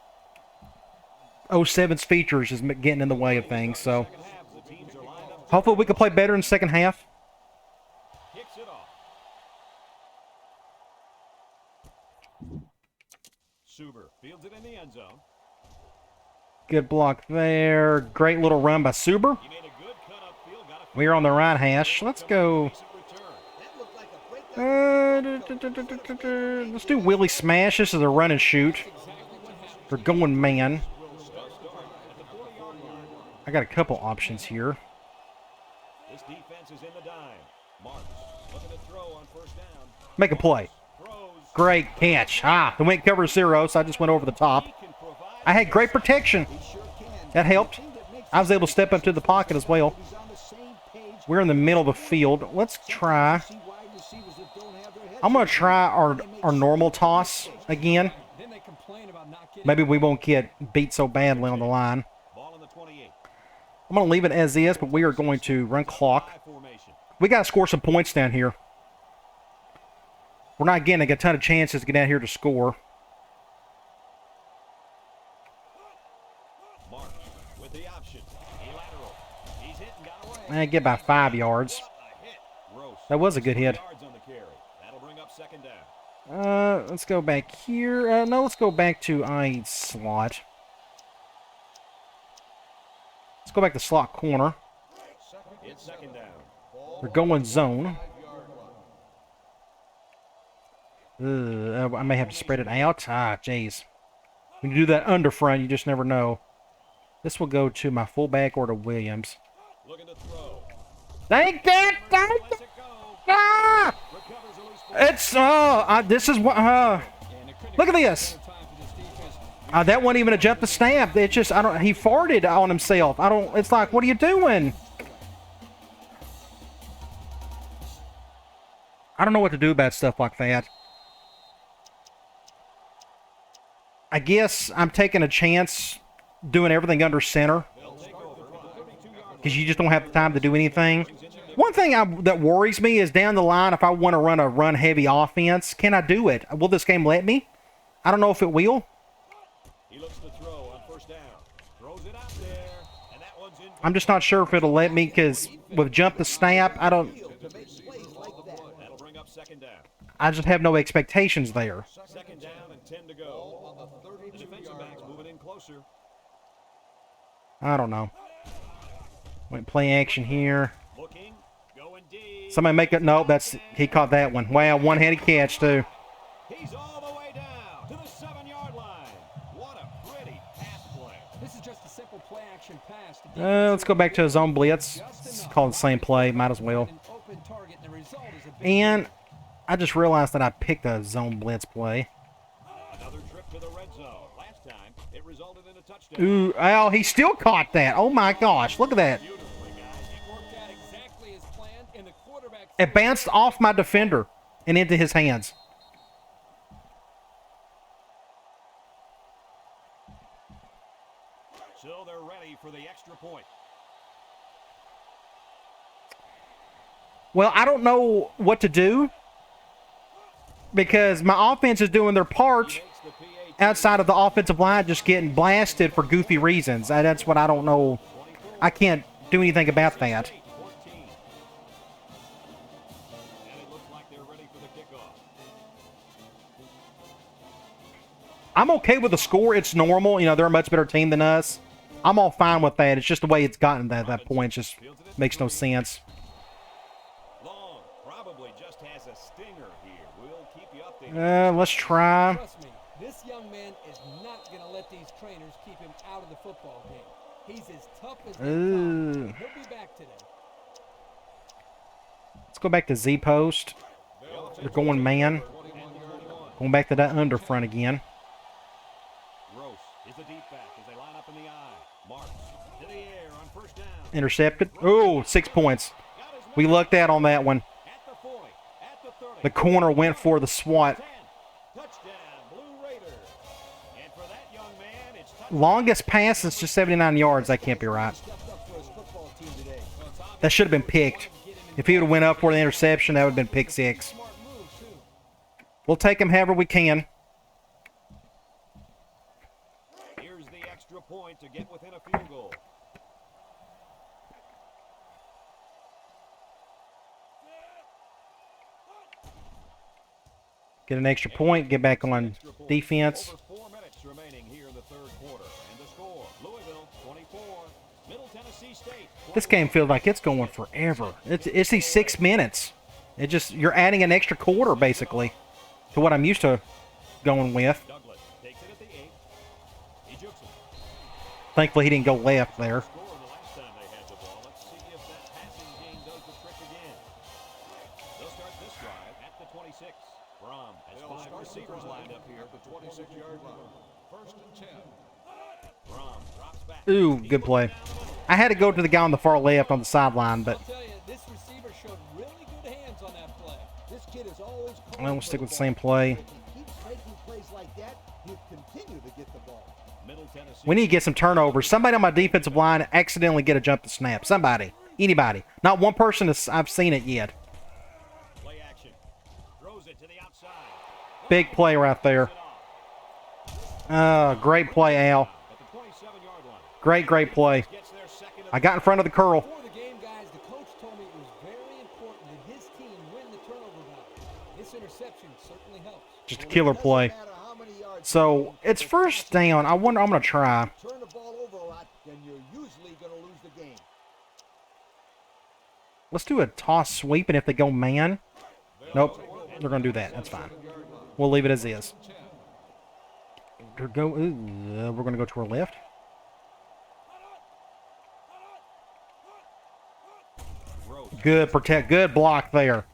07's features is getting in the way of things. So half, the teams are lined up. hopefully we can play better in the second half. Kicks it off. Suber fields it in the end zone. Good block there. Great little run by Suber. He made a good cut upfield. Got a We're on the right hash. Let's go. decent return. That looked like a breakdown. Let's do Willie Smash. This is a run and shoot. We're going man. I got a couple options here. This defense is in the dime. Marks looking to throw on 1st down. Make a play. Throws. Great catch. The wing cover 0, so I just went over the top. He can provide. I had great protection. That helped. I was able to step up to the pocket as well. He's on the same page. We're in the middle of the field. Let's try. See wide receivers that don't have their heads I'm going to up. try our normal toss again. Then they complain about not getting Maybe we won't get beat so badly on the line. Ball in the 28. I'm going to leave it as is, but we are going to run clock. High formation. We got to score some points down here. We're not getting a ton of chances to get down here to score. Marks with the option. He lateral. He's hit and got away. Get by 5 yards. What a hit. Gross. That was a good hit. Yards on the carry. That'll bring up 2nd down. Let's go back here. No, let's go back to slot. Let's go back to slot corner. It's 2nd down. We're going zone. I may have to spread it out. Jeez. When you do that under front, you just never know. This will go to my fullback or to Williams. Looking to throw. Thank that! Thank Lets that! it go. Ah! Recovers a loose ball. It's, this is what, look at this. time for this defense. That wasn't even a jump to snap. It's just, he farted on himself. It's like, what are you doing? I don't know what to do about stuff like that. I guess I'm taking a chance doing everything under center because you just don't have the time to do anything. One thing that worries me is down the line, if I want to run a run-heavy offense, can I do it? Will this game let me? I don't know if it will. He looks to throw on 1st down. Throws it out there, and that one's incomplete. I'm just not sure if it'll let me because with jump the snap, I don't. That'll bring up second down. I just have no expectations there. Second down and 10 to go. The defensive back's moving in closer. I don't know. Wait, play action here. Looking, going deep. Somebody make it. No, that's he caught that one. Wow, one-handed catch too. He's all the way down to the 7-yard line. What a pretty pass play. This is just a simple play action pass. Let's go back to a zone blitz. It's called the same play. Might as well. An open target, and the result is a big And I just realized that I picked a zone blitz play. Another trip to the red zone. Last time, it resulted in a touchdown. Ooh, Al, he still caught that. Oh my gosh, look at that. Beautifully, guys. It worked out exactly as planned, and the quarterback It bounced off my defender and into his hands. So they're ready for the extra point. Well, I don't know what to do because my offense is doing their part Makes the PAT outside of the offensive line just getting blasted for goofy reasons. That's what I don't know. I can't do anything about that. 14. And it looks like they're ready for the kickoff. I'm okay with the score. It's normal. You know, they're a much better team than us. I'm all fine with that. It's just the way it's gotten to that point. It just makes no sense. Long probably just has a stinger here. We'll keep you updated. Let's try. Trust me, this young man is not going to let these trainers keep him out of the football game. He's as tough as they come. He'll be back today. Let's go back to Z post. They're going man. Going back to that under front again. Gross is the deep back as they line up in the eye. Marks to the air on first down. Intercepted. Oh, 6 points. We lucked out on that one. At the 40, at the 30. The corner went for the SWAT. 10. Touchdown, Blue Raiders. And for that young man, it's touchdown. Longest pass is just 79 yards. That can't be right. Stepped up for his football team today. That should have been picked. If he would have went up for the interception, that would have been pick 6. Smart move, too. We'll take him however we can. Here's the extra point to get within a field goal. Get an extra point. Get back on defense. Over 4 minutes remaining here in the third quarter. And the score, Louisville 24, Middle Tennessee State. This game feels like it's going forever. It's these 6 minutes. It just you're adding an extra quarter basically to what I'm used to going with. Douglas takes it at the 8. He jukes it. Thankfully, he didn't go left there. Score the last time they had the ball. Let's see if that passing game does the trick again. They'll start this drive at the 26. Brom has 5 receivers lined up here at the 26-yard line. First and 10. Brom drops back. Ooh, good play. I had to go to the guy on the far left on the sideline, but I'll tell you, this receiver showed really good hands on that play. This kid is always I'm gonna stick with the same play. If he keeps making plays like that, he'll continue to get the ball. Middle Tennessee. we need to get some turnovers. Somebody on my defensive line accidentally get a jump to snap. Somebody. Anybody. Not one person I've seen it yet. Play action. Throws it to the outside. Big play right there. Great play, Al. At the 27-yard line. Great play. Gets their second. I got in front of the curl. Before the game, guys, the coach told me it was very important that his team win the turnover battle. This interception certainly helps. Just a killer play. Doesn't matter how many yards So it's first down. I'm gonna try. turn the ball over a lot, then you're usually going to lose the game. Let's do a toss sweep, and if they go man, nope, they're gonna do that. That's fine. We'll leave it as is. We're gonna go to our left. Good protect. Good block there.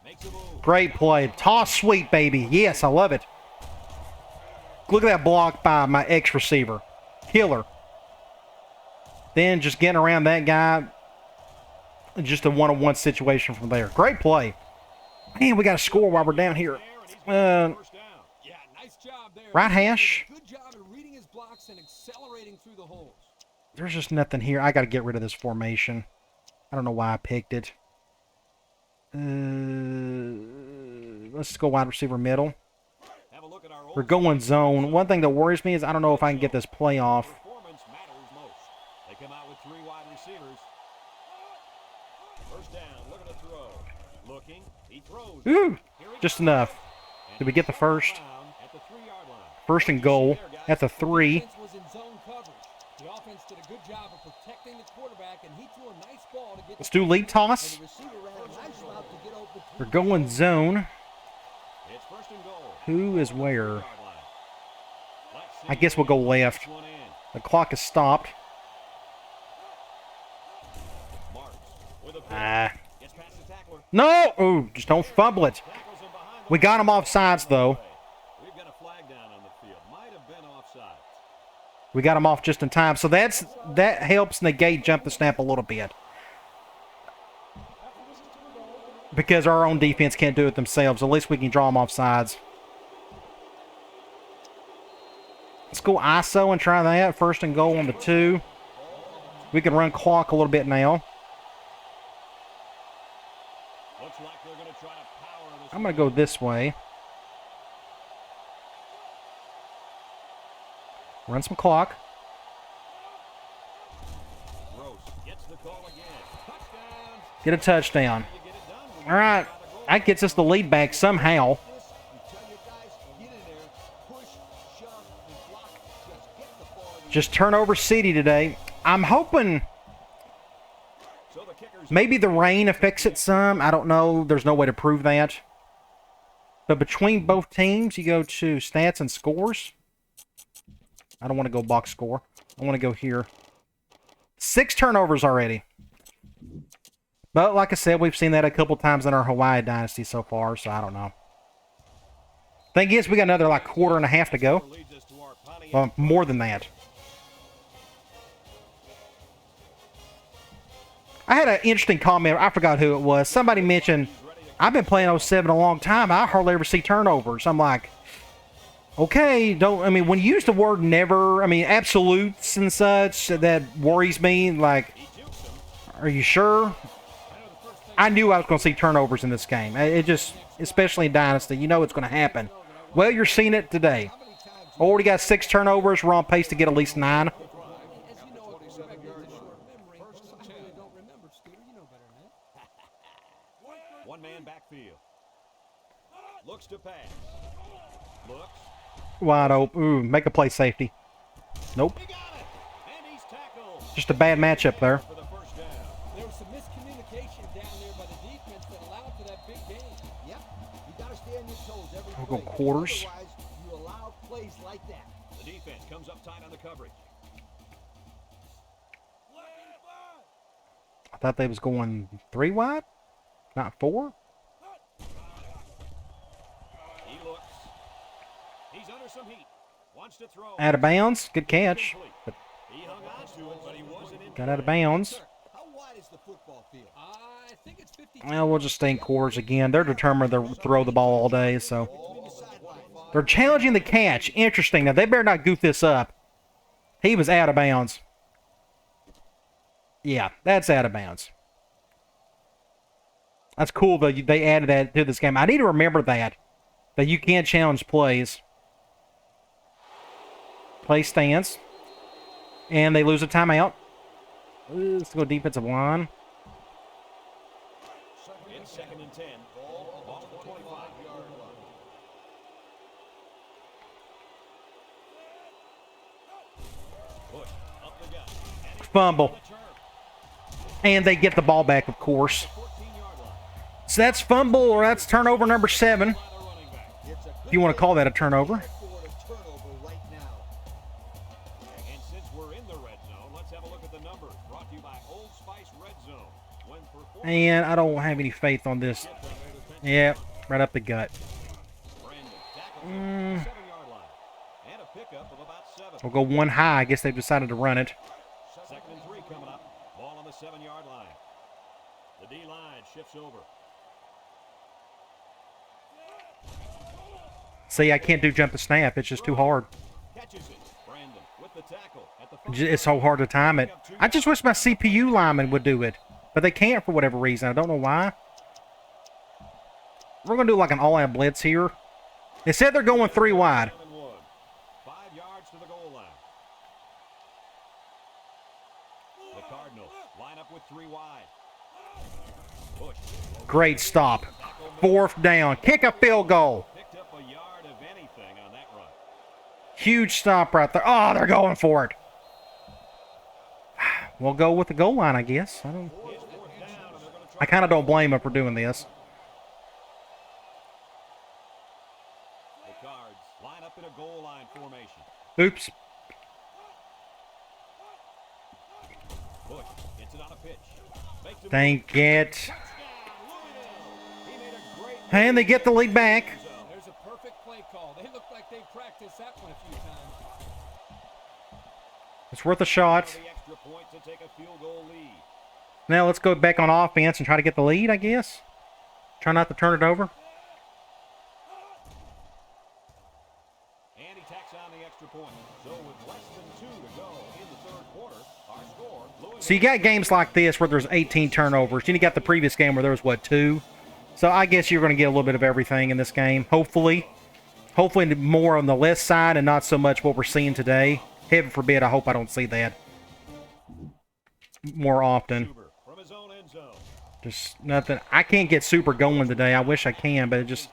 Makes a move. Great play. Toss sweep, baby. Yes, I love it. Look at that block by my X receiver. Killer. Then just getting around that guy. Just a one-on-one situation from there. Great play. Man, we got to score while we're down here. First down. Yeah, nice job there. Right hash. Good job in reading his blocks and accelerating through the holes. There's just nothing here. I got to get rid of this formation. I don't know why I picked it. Let's go wide receiver middle. Have a look at our We're going zone. One thing that worries me is I don't know if I can get this play off. performance matters most. They come out with 3 wide receivers. Ooh, just enough. Did we get the first? At the 3-yard line. First and goal at the 3. Defense was in zone coverage. The offense did a good job of protecting the quarterback, and he threw a nice ball to get. Let's do lead toss. The receiver ran a nice route to get open. We're going zone. It's first and goal. Who is where? 3-yard line. Let's see I guess we'll go left. this one in. The clock is stopped. Marks with a Ah. gets past the tackler. No! Ooh, just don't fumble it. Tackles him behind the We got him off sides, though. We've got a flag down on the field. Might have been offside. We got him off just in time. So that helps negate jump the snap a little bit. Because our own defense can't do it themselves. At least we can draw them off sides. Let's go ISO and try that. First and goal on the 2. We can run clock a little bit now. Looks like they're going to try to power this. I'm going to go this way. Run some clock. Gross gets the call again. Touchdown. Get a touchdown. You get it done. All right. That gets us the lead back somehow. You tell your guys, get in there, push, shove, and block. Just get the ball in the Just turnover city today. I'm hoping So the kickers maybe the rain affects it some. I don't know. There's no way to prove that. But between both teams, you go to stats and scores. I don't want to go box score. I want to go here. 6 turnovers already. But like I said, we've seen that a couple times in our Hawaii Dynasty so far, so I don't know. Thing is, we got another like quarter and a half to go. leads us to our Pontiac. Well, more than that. I had an interesting comment. I forgot who it was. Somebody mentioned, I've been playing 07 a long time. I hardly ever see turnovers. I'm like, okay, when you use the word never, absolutes and such, that worries me. Like, are you sure? I knew I was going to see turnovers in this game. It just, especially in Dynasty, you know it's going to happen. Well, you're seeing it today. Already got 6 turnovers. We're on pace to get at least 9. As you know, it's expected to short memory. Something you don't remember, Scooter. You know better than that. One man backfield. Looks to pass. Looks. Wide open. Ooh, make a play safety. Nope. He got it. And he's tackled Just a bad matchup there. for the first down. There was some miscommunication down there by the defense that allowed for that big gain. Yep, you got to stay on your toes every We'll go play. quarters. Otherwise, you allow plays like that. The defense comes up tight on the coverage. I thought they was going 3 wide, not 4. He looks. He's under some heat. Wants to throw. Out of bounds. Good catch. But He hung on to it, but he wasn't in. got out of bounds. How wide is the football field? I think it's 50. Well, we'll just stay in quarters again. They're determined to throw the ball all day, so. They're challenging the catch. Interesting. Now, they better not goof this up. He was out of bounds. Yeah, that's out of bounds. That's cool that they added that to this game. I need to remember that you can't challenge plays. Play stance. And they lose a timeout. Let's go defensive line. It's 2nd and 10. Ball at the 25-yard line. Push up the gut. And he's Fumble. on the turn. And they get the ball back, of course. 14-yard line. So that's fumble, or that's turnover number 7. By the running back. It's a If you want to call that a turnover. for a turnover right now. And since we're in the red zone, let's have a look at the numbers. Brought to you by Old Spice Red Zone. When performing, And I don't have any faith on this. Yeah, right up the gut. Brandon tackles him at the 7-yard line. And a pickup of about 7. We'll go 1 high. I guess they've decided to run it. 2nd and 3 coming up. Ball on the 7-yard line. The D-line shifts over. See, I can't do jump and snap. It's just too hard. Catches it. Brandon with the tackle at the It's so hard to time it. I just wish my CPU lineman would do it. But they can't for whatever reason. I don't know why. We're going to do like an all-out blitz here. They said they're going 3 wide. 5 yards to the goal line. The Cardinals line up with 3 wide. Push. Great stop. Tackle 4th down. Kick a field goal. Picked up a yard of anything on that run. Huge stop right there. Oh, they're going for it. We'll go with the goal line, I guess. I kind of don't blame them for doing this. The Cards line up in a goal line formation. Oops. Bush gets it on a pitch. Makes it Dang it. touchdown, Louisville. He made a great And they get the lead back. There's a perfect play call. They look like they practiced that one a few times. It's worth a shot. the extra point to take a field goal lead. Now let's go back on offense and try to get the lead, I guess. Try not to turn it over. And he tacks on the extra point. So with less than 2 to go in the 3rd quarter, our score, Louisville. So you got games like this where there's 18 turnovers. Then you got the previous game where there was, what, 2? So I guess you're going to get a little bit of everything in this game, hopefully. Hopefully more on the less side and not so much what we're seeing today. Heaven forbid, I hope I don't see that more often. Super from his own end zone. Just nothing. I can't get super going today. I wish I can, but it's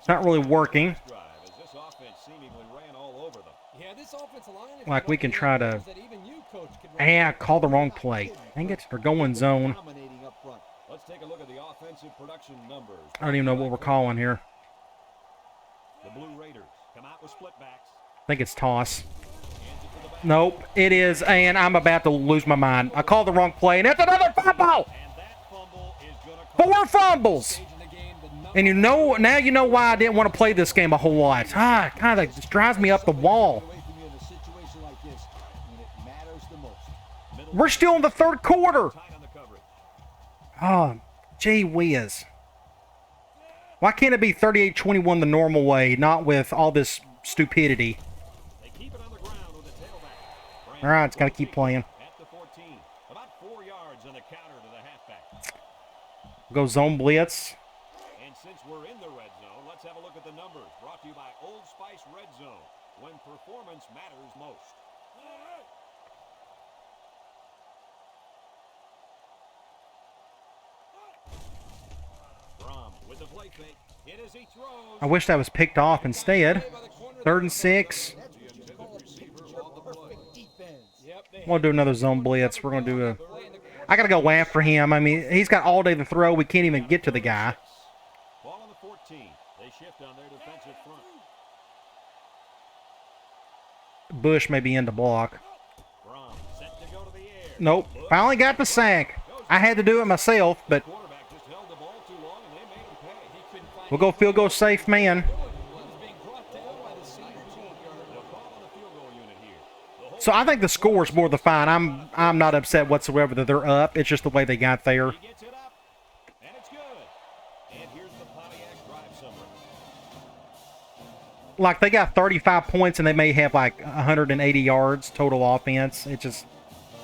not really working. Drive as this offense seemingly ran all over them. Yeah, this offensive line. if Like you we look can at the try to... numbers that even you, Coach, could run. I called the wrong play. Dang it. They're going zone. Dominating up front. Let's take a look at the offensive production numbers. I don't even know what we're calling here. The Blue Raiders come out with split backs. I think it's toss. Hands it to the back. Nope, it is, and I'm about to lose my mind. I called the wrong play, and it's another fumble! And that fumble is going to 4 fumbles! Stage in the game, the number And now you know why I didn't want to play this game a whole lot. It kind of just drives me up the wall. Away from you in a situation like this when it matters the most. We're still in the 3rd quarter. tight on the coverage. Oh, gee whiz. Why can't it be 38-21 the normal way, not with all this stupidity? They keep it on the ground with a tailback. All right, it's got to keep playing. At the 14. About 4 yards on the counter to the halfback. Go zone blitz. And since we're in the red zone, let's have a look at the numbers. Brought to you by Old Spice Red Zone, when performance matters most. Brom with the play fake. Hit as he throws. I wish that was picked off instead. 3rd and 6. Perfect defense. We'll do another zone blitz. We're going to do a... I got to go after him. I mean, he's got all day to throw. We can't even get to the guy. Ball on the 14. They shift on their defensive front. Bush may be in the block. Brom set to go to the air. Nope. Finally got the sack. I had to do it myself, but Quarterback just held the ball too long and they made him pay. He couldn't find we'll go field goal safe man. being brought down by the senior team. the call on the field goal unit here. The whole So I think the score is more the fine. I'm not upset whatsoever that they're up. It's just the way they got there. he gets it up, and it's good. And here's the Pontiac drive summary. Like they got 35 points and they may have like 180 yards total offense. It's just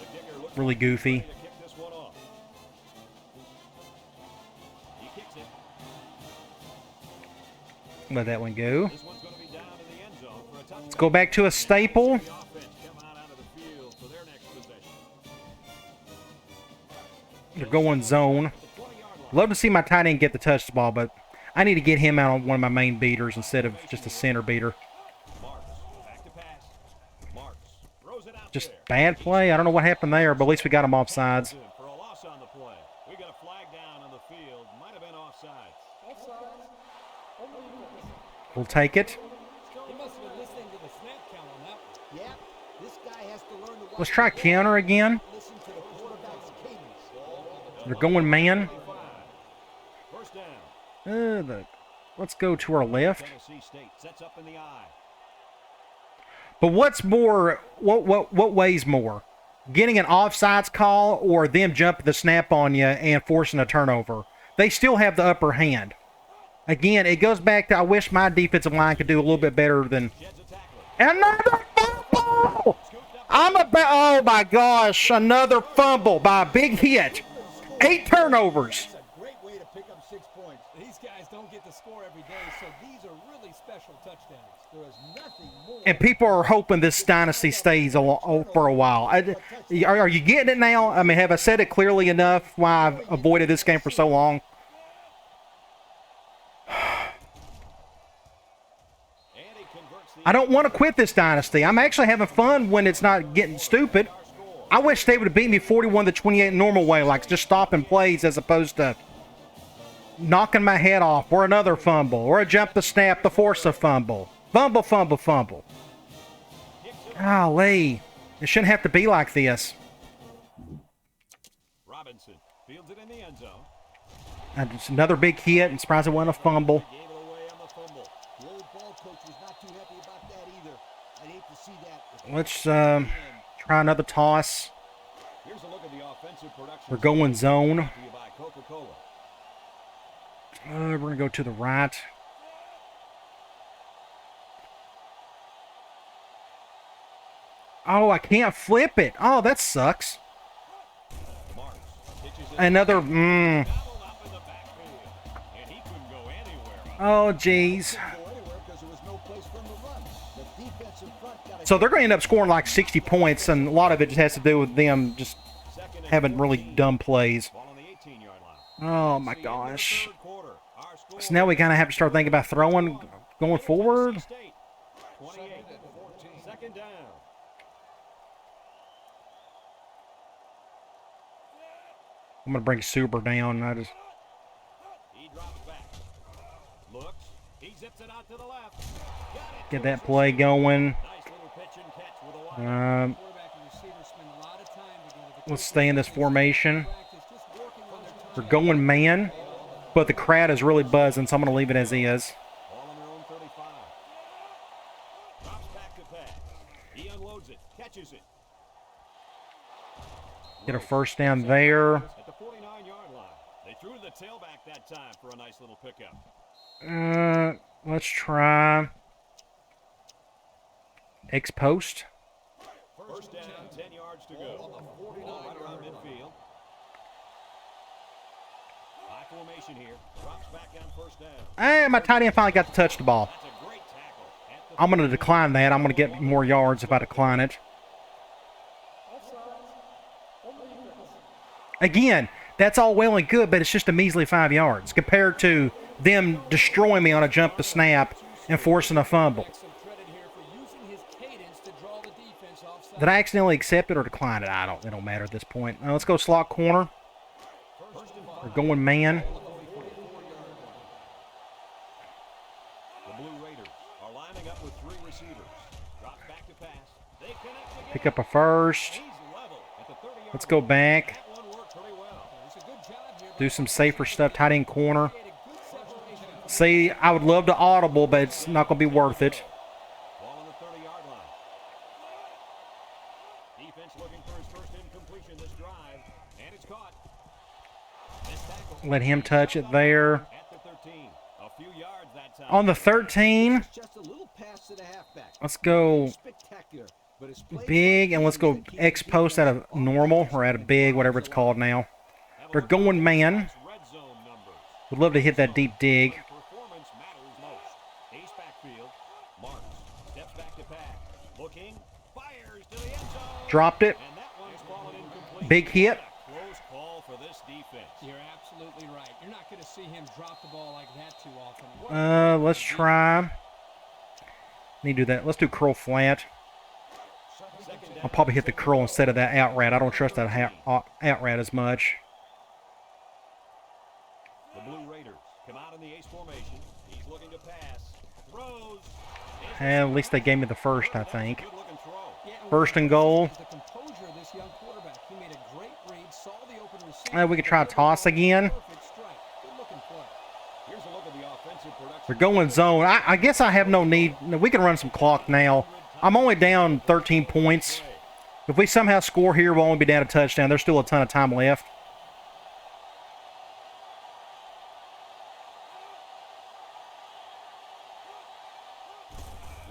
The kicker looks really goofy. to kick this one off. He kicks it. Let that one go. This one's going to be down in the end zone for a touchdown. Let's go back to a staple. The offense coming out onto the field for their next possession. They're going zone. The 20-yard line. Love to see my tight end get the touch ball, but I need to get him out on one of my main beaters instead of just a center beater. Marks back to pass. Marks throws it out Just there. bad play. I don't know what happened there, but at least we got him off sides. For a loss on the play. We got a flag down on the field. Might have been offside. We'll take it. He must have been listening to the snap count on that one. Yeah, this guy has to learn to watch Let's try the counter again. listen to the quarterback's cadence. They're going man. First down. Let's go to our left. Tennessee State sets up in the eye. But what's more? What weighs more? Getting an offsides call or them jumping the snap on you and forcing a turnover? They still have the upper hand. Again, it goes back to I wish my defensive line could do a little bit better than. Sheds a tackler. Another fumble! Oh my gosh, another fumble by a big hit. 8 turnovers. It's a great way to pick up 6 points. These guys don't get to score every day, so these are really special touchdowns. There is nothing more. And people are hoping this dynasty stays for a while. Are you getting it now? I mean, have I said it clearly enough why I've avoided this game for so long? I don't want to quit this dynasty. I'm actually having fun when it's not getting stupid. I wish they would have beat me 41-28 normal way, like just stopping plays as opposed to knocking my head off, or another fumble, or a jump the snap to force a fumble. Fumble, fumble, fumble. Golly. It shouldn't have to be like this. Robinson fields it in the end zone. Just another big hit, and surprised it wasn't a fumble. Gave it away on the fumble. The old ball coach was not too happy about that either. I'd hate to see that. Let's try another toss. Here's a look at the offensive production. We're going zone. Brought to you by Coca-Cola. We're going to go to the right. Oh, I can't flip it. Oh, that sucks. Marks pitches it. Another. Gobbled up in the backfield. And he couldn't go anywhere. Oh, jeez. Go anywhere because there was no place for him to run. The defensive front got So they're going to end up scoring like 60 points, and a lot of it just has to do with them just having really dumb plays. Ball on the 18-yard line. Oh, my gosh. Third quarter. Our score So now we kind of have to start thinking about throwing going forward. State. 28. 14. Second down. I'm going to bring Super down. He drops back. Looks. He zips it out to the left. Got it. Get that play going. Nice little pitch and catch with a wide. Quarterback and receiver spend a lot of time together. Let's stay in this formation. Practice just working on their We're going man, but the crowd is really buzzing, so I'm going to leave it as is. Ball on their own 35. Drops back to pass. He unloads it. Catches it. Get a first down there. At the 49-yard line. They threw the tailback that time for a nice little pickup. Let's try X post. First down, 10 yards to go. Ball right around midfield. High formation here. Drops back on first down. Hey, my tight end finally got to touch the ball. That's a great tackle. At the I'm going to decline that. I'm going to get more yards if I decline it. Again, that's all well and good, but it's just a measly 5 yards compared to them destroying me on a jump to snap and forcing a fumble. some credit here for using his cadence to draw the defense offside. Did I accidentally accept it or decline it? It don't matter at this point. Let's go slot corner. We're going man. The Blue Raiders are lining up with 3 receivers. Drops back to pass. They connect again. Pick up a first. He's level at the 30-yard Let's go back. That one worked pretty well. It's a good job here. Do some safer stuff. Tight end corner. See, I would love to audible, but it's not going to be worth it. Ball on the 30-yard line. Defense looking for his first incompletion this drive, and it's caught. This tackle Let him touch it there. at the 13. A few yards that time. On the 13, just a little pass to the halfback. let's go Spectacular. But his play big, and let's go X post out of normal, or out of big, whatever it's called now. They're going man. Red zone numbers. Would love to hit that deep dig. Performance matters most. Ace backfield. Marks steps back to pass. Looking. Fires to the end zone. Dropped it. And that one's fallen incomplete. Big hit. Close call for this defense. You're absolutely right. You're not going to see him drop the ball like that too often. Let's try. Need to do that. Let's do curl flat. I'll probably hit the curl instead of that out route. I don't trust that out route as much. The Blue Raiders come out in the ace formation. He's looking to pass. Throws. At least they gave me the first, I think. Good looking throw. Yeah, and First and goal. the composure of this young quarterback. He made a great read, saw the open receiver. We could try a toss again. Perfect strike. Good looking play. Here's a look at the offensive production. We're going zone. I guess I have no need. We can run some clock now. I'm only down 13 points. If we somehow score here, we'll only be down a touchdown. There's still a ton of time left.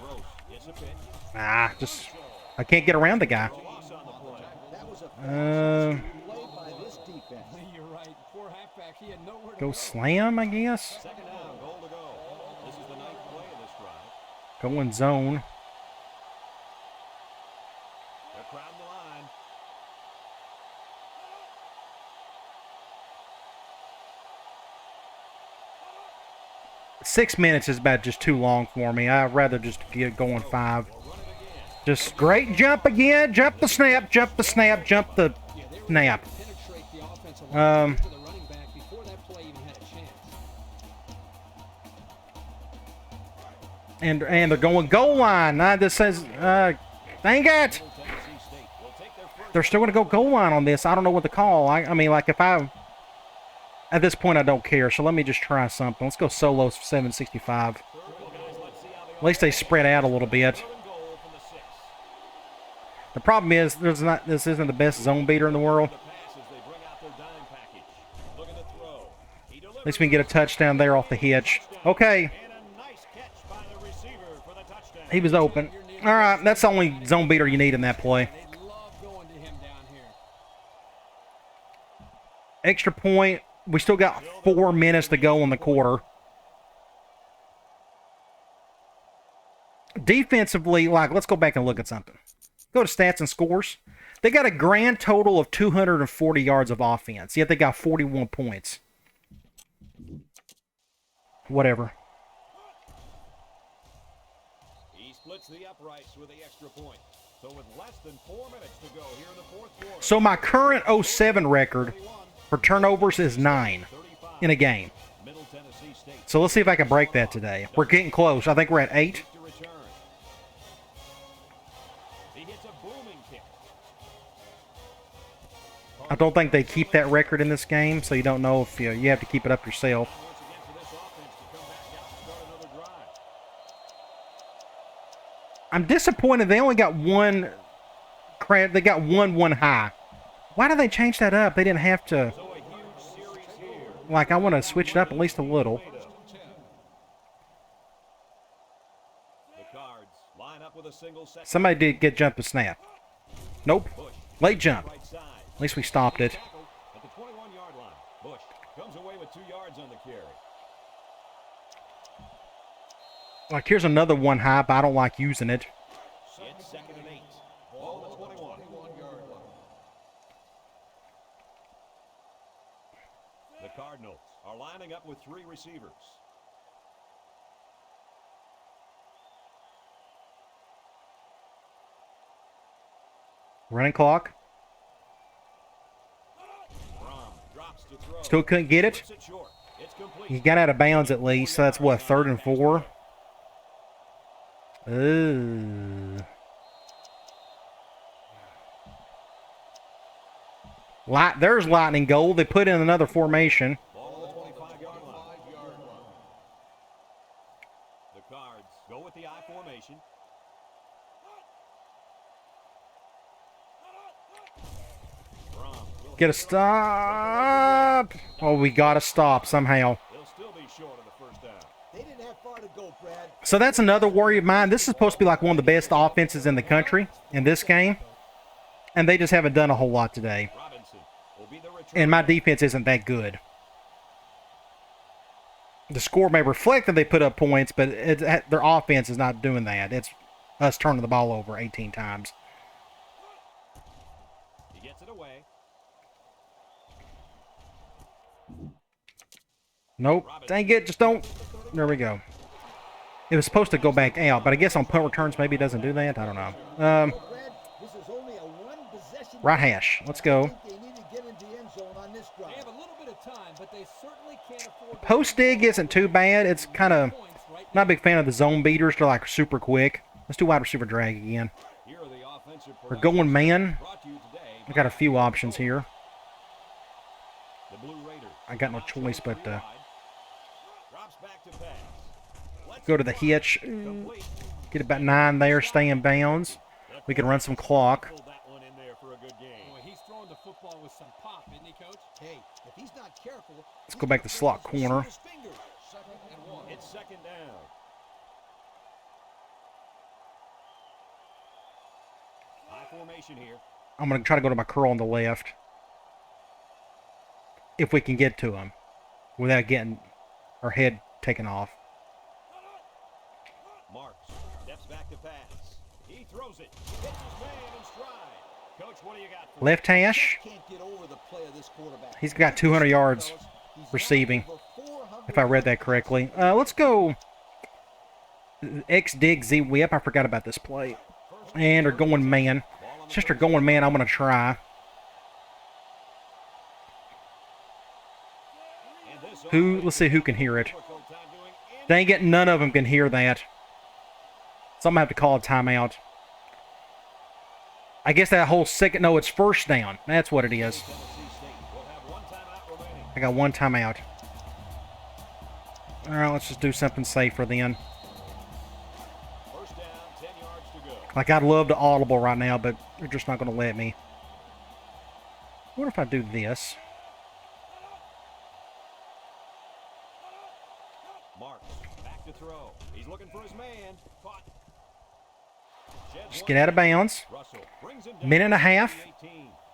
Gross gets a pitch. I can't get around the guy. Loss on the play. That was a Uh, play by this defense. You're right. Poor halfback. He had nowhere to go slam, I guess. Second down, goal to go. This is the 9th play of this drive. Going zone. They're crowding the line. 6 minutes is about just too long for me. I'd rather just get going 5. Just great jump again. Jump the snap. Jump the snap. Jump the snap. And they're going goal line. This says, dang it. They're still going to go goal line on this. I don't know what to call. I mean, like, if I... At this point, I don't care. So let me just try something. Let's go solo 765. At least they spread out a little bit. The problem is, this isn't the best zone beater in the world. At least we can get a touchdown there off the hitch. Okay. He was open. All right, that's the only zone beater you need in that play. Extra point. We still got 4 minutes to go in the quarter. Defensively, like, let's go back and look at something. Go to stats and scores. They got a grand total of 240 yards of offense, yet they got 41 points. Whatever. He splits the uprights with the extra point. So with less than 4 minutes to go here in the fourth quarter. So my current 07 record for turnovers is 9 in a game. So let's see if I can break that today. We're getting close. I think we're at 8. I don't think they keep that record in this game, so you don't know if you have to keep it up yourself. I'm disappointed they only got one. They got one high. Why did they change that up? They didn't have to. Like, I want to switch it up at least a little. Somebody did get jump and snap. Nope. Late jump. At least we stopped it. At the 21-yard line, Bush comes away with 2 yards on the carry. Like, here's another one high, but I don't like using it. It's 2nd and 8. Ball at the 21. The Cardinals are lining up with 3 receivers. Running clock. Still couldn't get it. He got out of bounds at least, so that's what, 3rd and 4? Ooh. There's lightning goal. They put in another formation. The Cards go with the I formation. Get a stop. Oh, we got to stop somehow. They'll still be short of the first down. They didn't have far to go, Brad. So that's another worry of mine. This is supposed to be like one of the best offenses in the country in this game. And they just haven't done a whole lot today. And my defense isn't that good. The score may reflect that they put up points, but their offense is not doing that. It's us turning the ball over 18 times. He gets it away. Nope. Dang it. Just don't. There we go. It was supposed to go back out, but I guess on punt returns maybe it doesn't do that. I don't know. Right hash. Let's go. Post dig isn't too bad. It's kind of not a big fan of the zone beaters. They're like super quick. Let's do wide receiver drag again. We're going man. I got a few options here. I got no choice but go to the hitch. Get about 9 there. Stay in bounds. We can run some clock. Let's go back to slot corner. It's 2nd down. High formation here. I'm going to try to go to my curl on the left. If we can get to him without getting our head taken off. Marks steps back to pass. He throws it. Hits his man in stride. Coach, what do you got? Left hash. He's got 200 yards. receiving, if I read that correctly. Let's go X dig Z whip. I forgot about this play. And they're going man. Since they're going man, I'm going to try. Let's see who can hear it. Dang it, none of them can hear that. So I'm going to have to call a timeout. I guess that whole second, no, it's first down. That's what it is. I got one timeout. All right, let's just do something safer then. Like, I'd love to audible right now, but they're just not going to let me. What if I do this? Back to throw. He's looking for his man. Caught. Just get out of bounds. Minute and a half.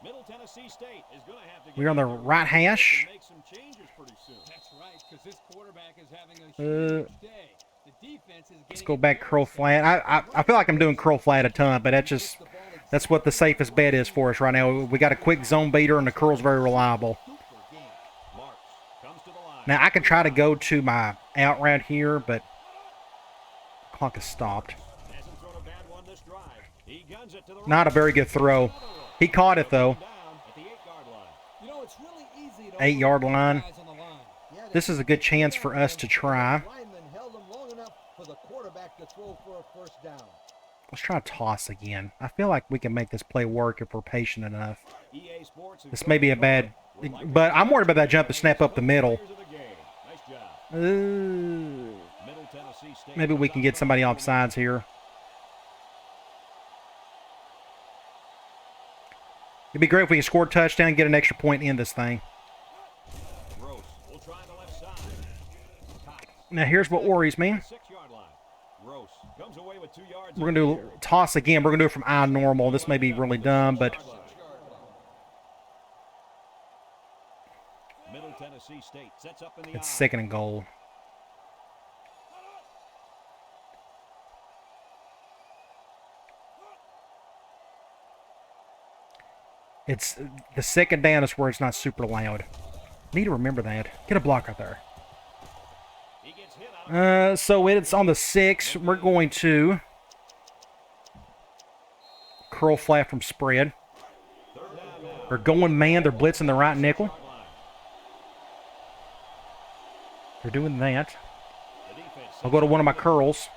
Middle Tennessee State is going to have to We're on the right hash. make some changes pretty soon. That's right, because this quarterback is having a huge day. The defense is Let's go back curl flat. I feel like I'm doing curl flat a ton, but that's what the safest bet is for us right now. We got a quick zone beater, and the curl's very reliable. Now, I can try to go to my out route here, but the clock is stopped. Not a very good throw. He caught it, though. 8-yard line. This is a good chance for us to try. Let's try a toss again. I feel like we can make this play work if we're patient enough. This may be a bad... But I'm worried about that jump to snap up the middle. Maybe we can get somebody off sides here. It'd be great if we can score a touchdown and get an extra point in this thing. Now here's what worries me. We're going to do a toss again. We're going to do it from I normal. This may be really dumb, but... It's second and goal. It's the second down is where it's not super loud. Need to remember that. Get a block right there. So it's on the 6. We're going to curl flat from spread. They're going man. They're blitzing the right nickel. They're doing that. I'll go to one of my curls.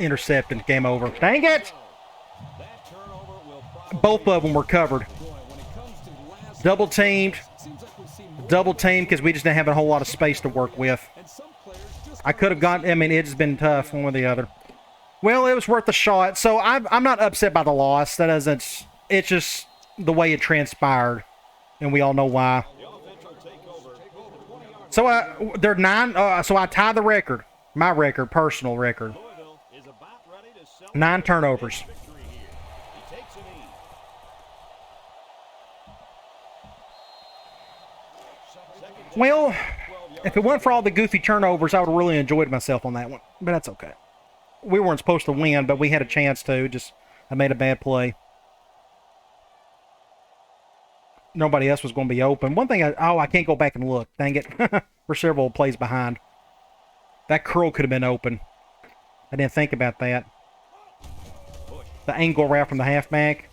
Intercepted. Game over. Dang it! Both of them were covered. Double teamed. Double teamed because we just didn't have a whole lot of space to work with. I could have gone. I mean, it's been tough, one or the other. Well, it was worth a shot. So I'm not upset by the loss. That doesn't. It's just the way it transpired, and we all know why. So they're 9. So I tie the record, my record, personal record. 9 turnovers. Well, if it wasn't for all the goofy turnovers, I would have really enjoyed myself on that one. But that's okay. We weren't supposed to win, but we had a chance to. I made a bad play. Nobody else was going to be open. One thing, I can't go back and look. Dang it. We're several plays behind. That curl could have been open. I didn't think about that. The angle route from the halfback.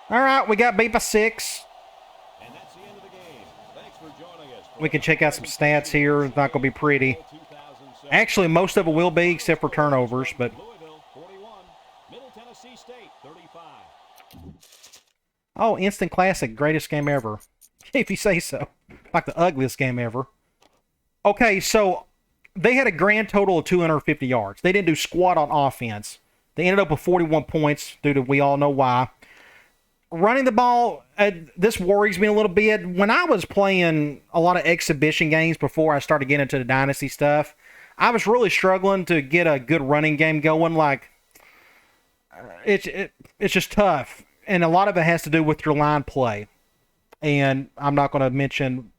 All right, we got beat by 6. We can check out some stats here. It's not going to be pretty. Actually, most of it will be, except for turnovers, but... Oh, instant classic. Greatest game ever. If you say so. Like the ugliest game ever. Okay, so they had a grand total of 250 yards. They didn't do squat on offense. They ended up with 41 points due to we all know why. Running the ball, this worries me a little bit. When I was playing a lot of exhibition games before I started getting into the Dynasty stuff, I was really struggling to get a good running game going. Like, it's just tough. And a lot of it has to do with your line play. And I'm not going to mention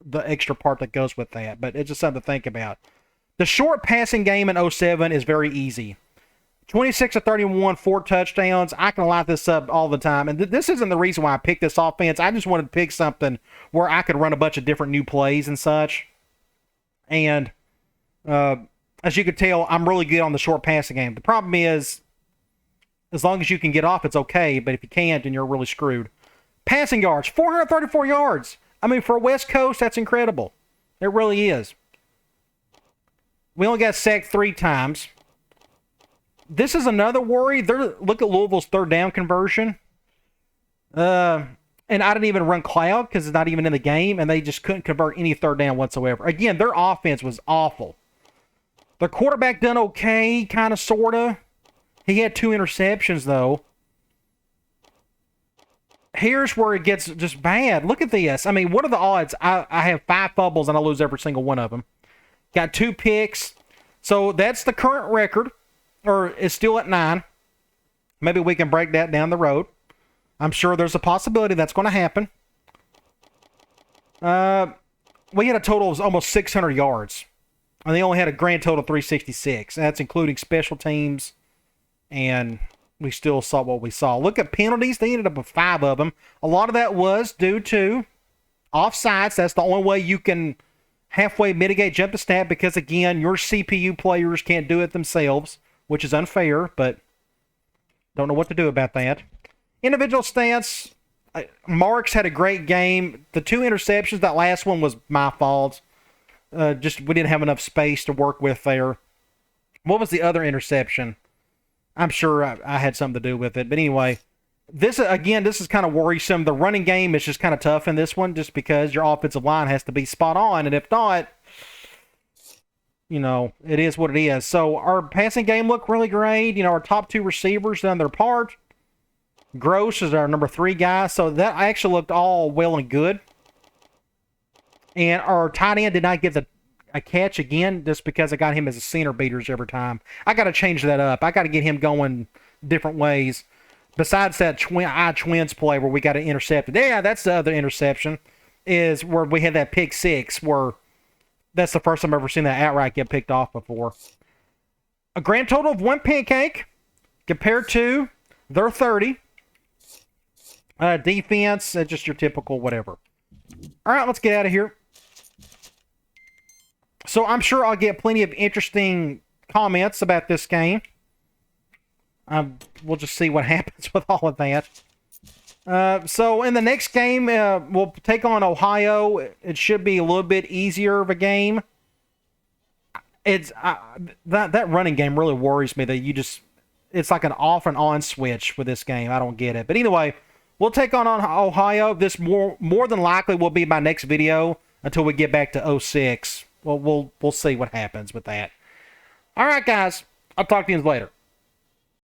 the extra part that goes with that, but it's just something to think about. The short passing game in 07 is very easy. 26 of 31, 4 touchdowns. I can light this up all the time. And this isn't the reason why I picked this offense. I just wanted to pick something where I could run a bunch of different new plays and such. And as you could tell, I'm really good on the short passing game. The problem is, as long as you can get off, it's okay. But if you can't, then you're really screwed. Passing yards, 434 yards. I mean, for a West Coast, that's incredible. It really is. We only got sacked 3 times. This is another worry. Look at Louisville's third down conversion. And I didn't even run cloud because it's not even in the game, and they just couldn't convert any third down whatsoever. Again, their offense was awful. Their quarterback done okay, kind of, sort of. He had 2 interceptions, though. Here's where it gets just bad. Look at this. I mean, what are the odds? I have 5 fumbles, and I lose every single one of them. Got 2 picks. So that's the current record, or it's still at 9. Maybe we can break that down the road. I'm sure there's a possibility that's going to happen. We had a total of almost 600 yards. And they only had a grand total of 366. And that's including special teams. And we still saw what we saw. Look at penalties. They ended up with 5 of them. A lot of that was due to offsides. That's the only way you can halfway mitigate jump to snap, because, again, your CPU players can't do it themselves, which is unfair, but don't know what to do about that. Individual stats, Marks had a great game. The 2 interceptions, that last one was my fault. Just we didn't have enough space to work with there. What was the other interception? I'm sure I had something to do with it. But anyway, this is kind of worrisome. The running game is just kind of tough in this one, just because your offensive line has to be spot on. And if not, it is what it is. So our passing game looked really great. Our top 2 receivers done their part. Gross is our number 3 guy. So that actually looked all well and good. And our tight end did not get a catch again, just because I got him as a center beaters every time. I got to change that up. I got to get him going different ways. Besides that Twins play where we got it intercepted. Yeah, that's the other interception, is where we had that pick 6, where that's the first time I've ever seen that outright get picked off before. A grand total of 1 pancake compared to their 30. Defense, just your typical whatever. All right, let's get out of here. So I'm sure I'll get plenty of interesting comments about this game. We'll just see what happens with all of that. So in the next game, we'll take on Ohio. It should be a little bit easier of a game. It's that running game really worries me, that it's like an off and on switch with this game. I don't get it. But anyway, we'll take on Ohio. This more than likely will be my next video until we get back to 06. Well, we'll see what happens with that. All right, guys. I'll talk to you later.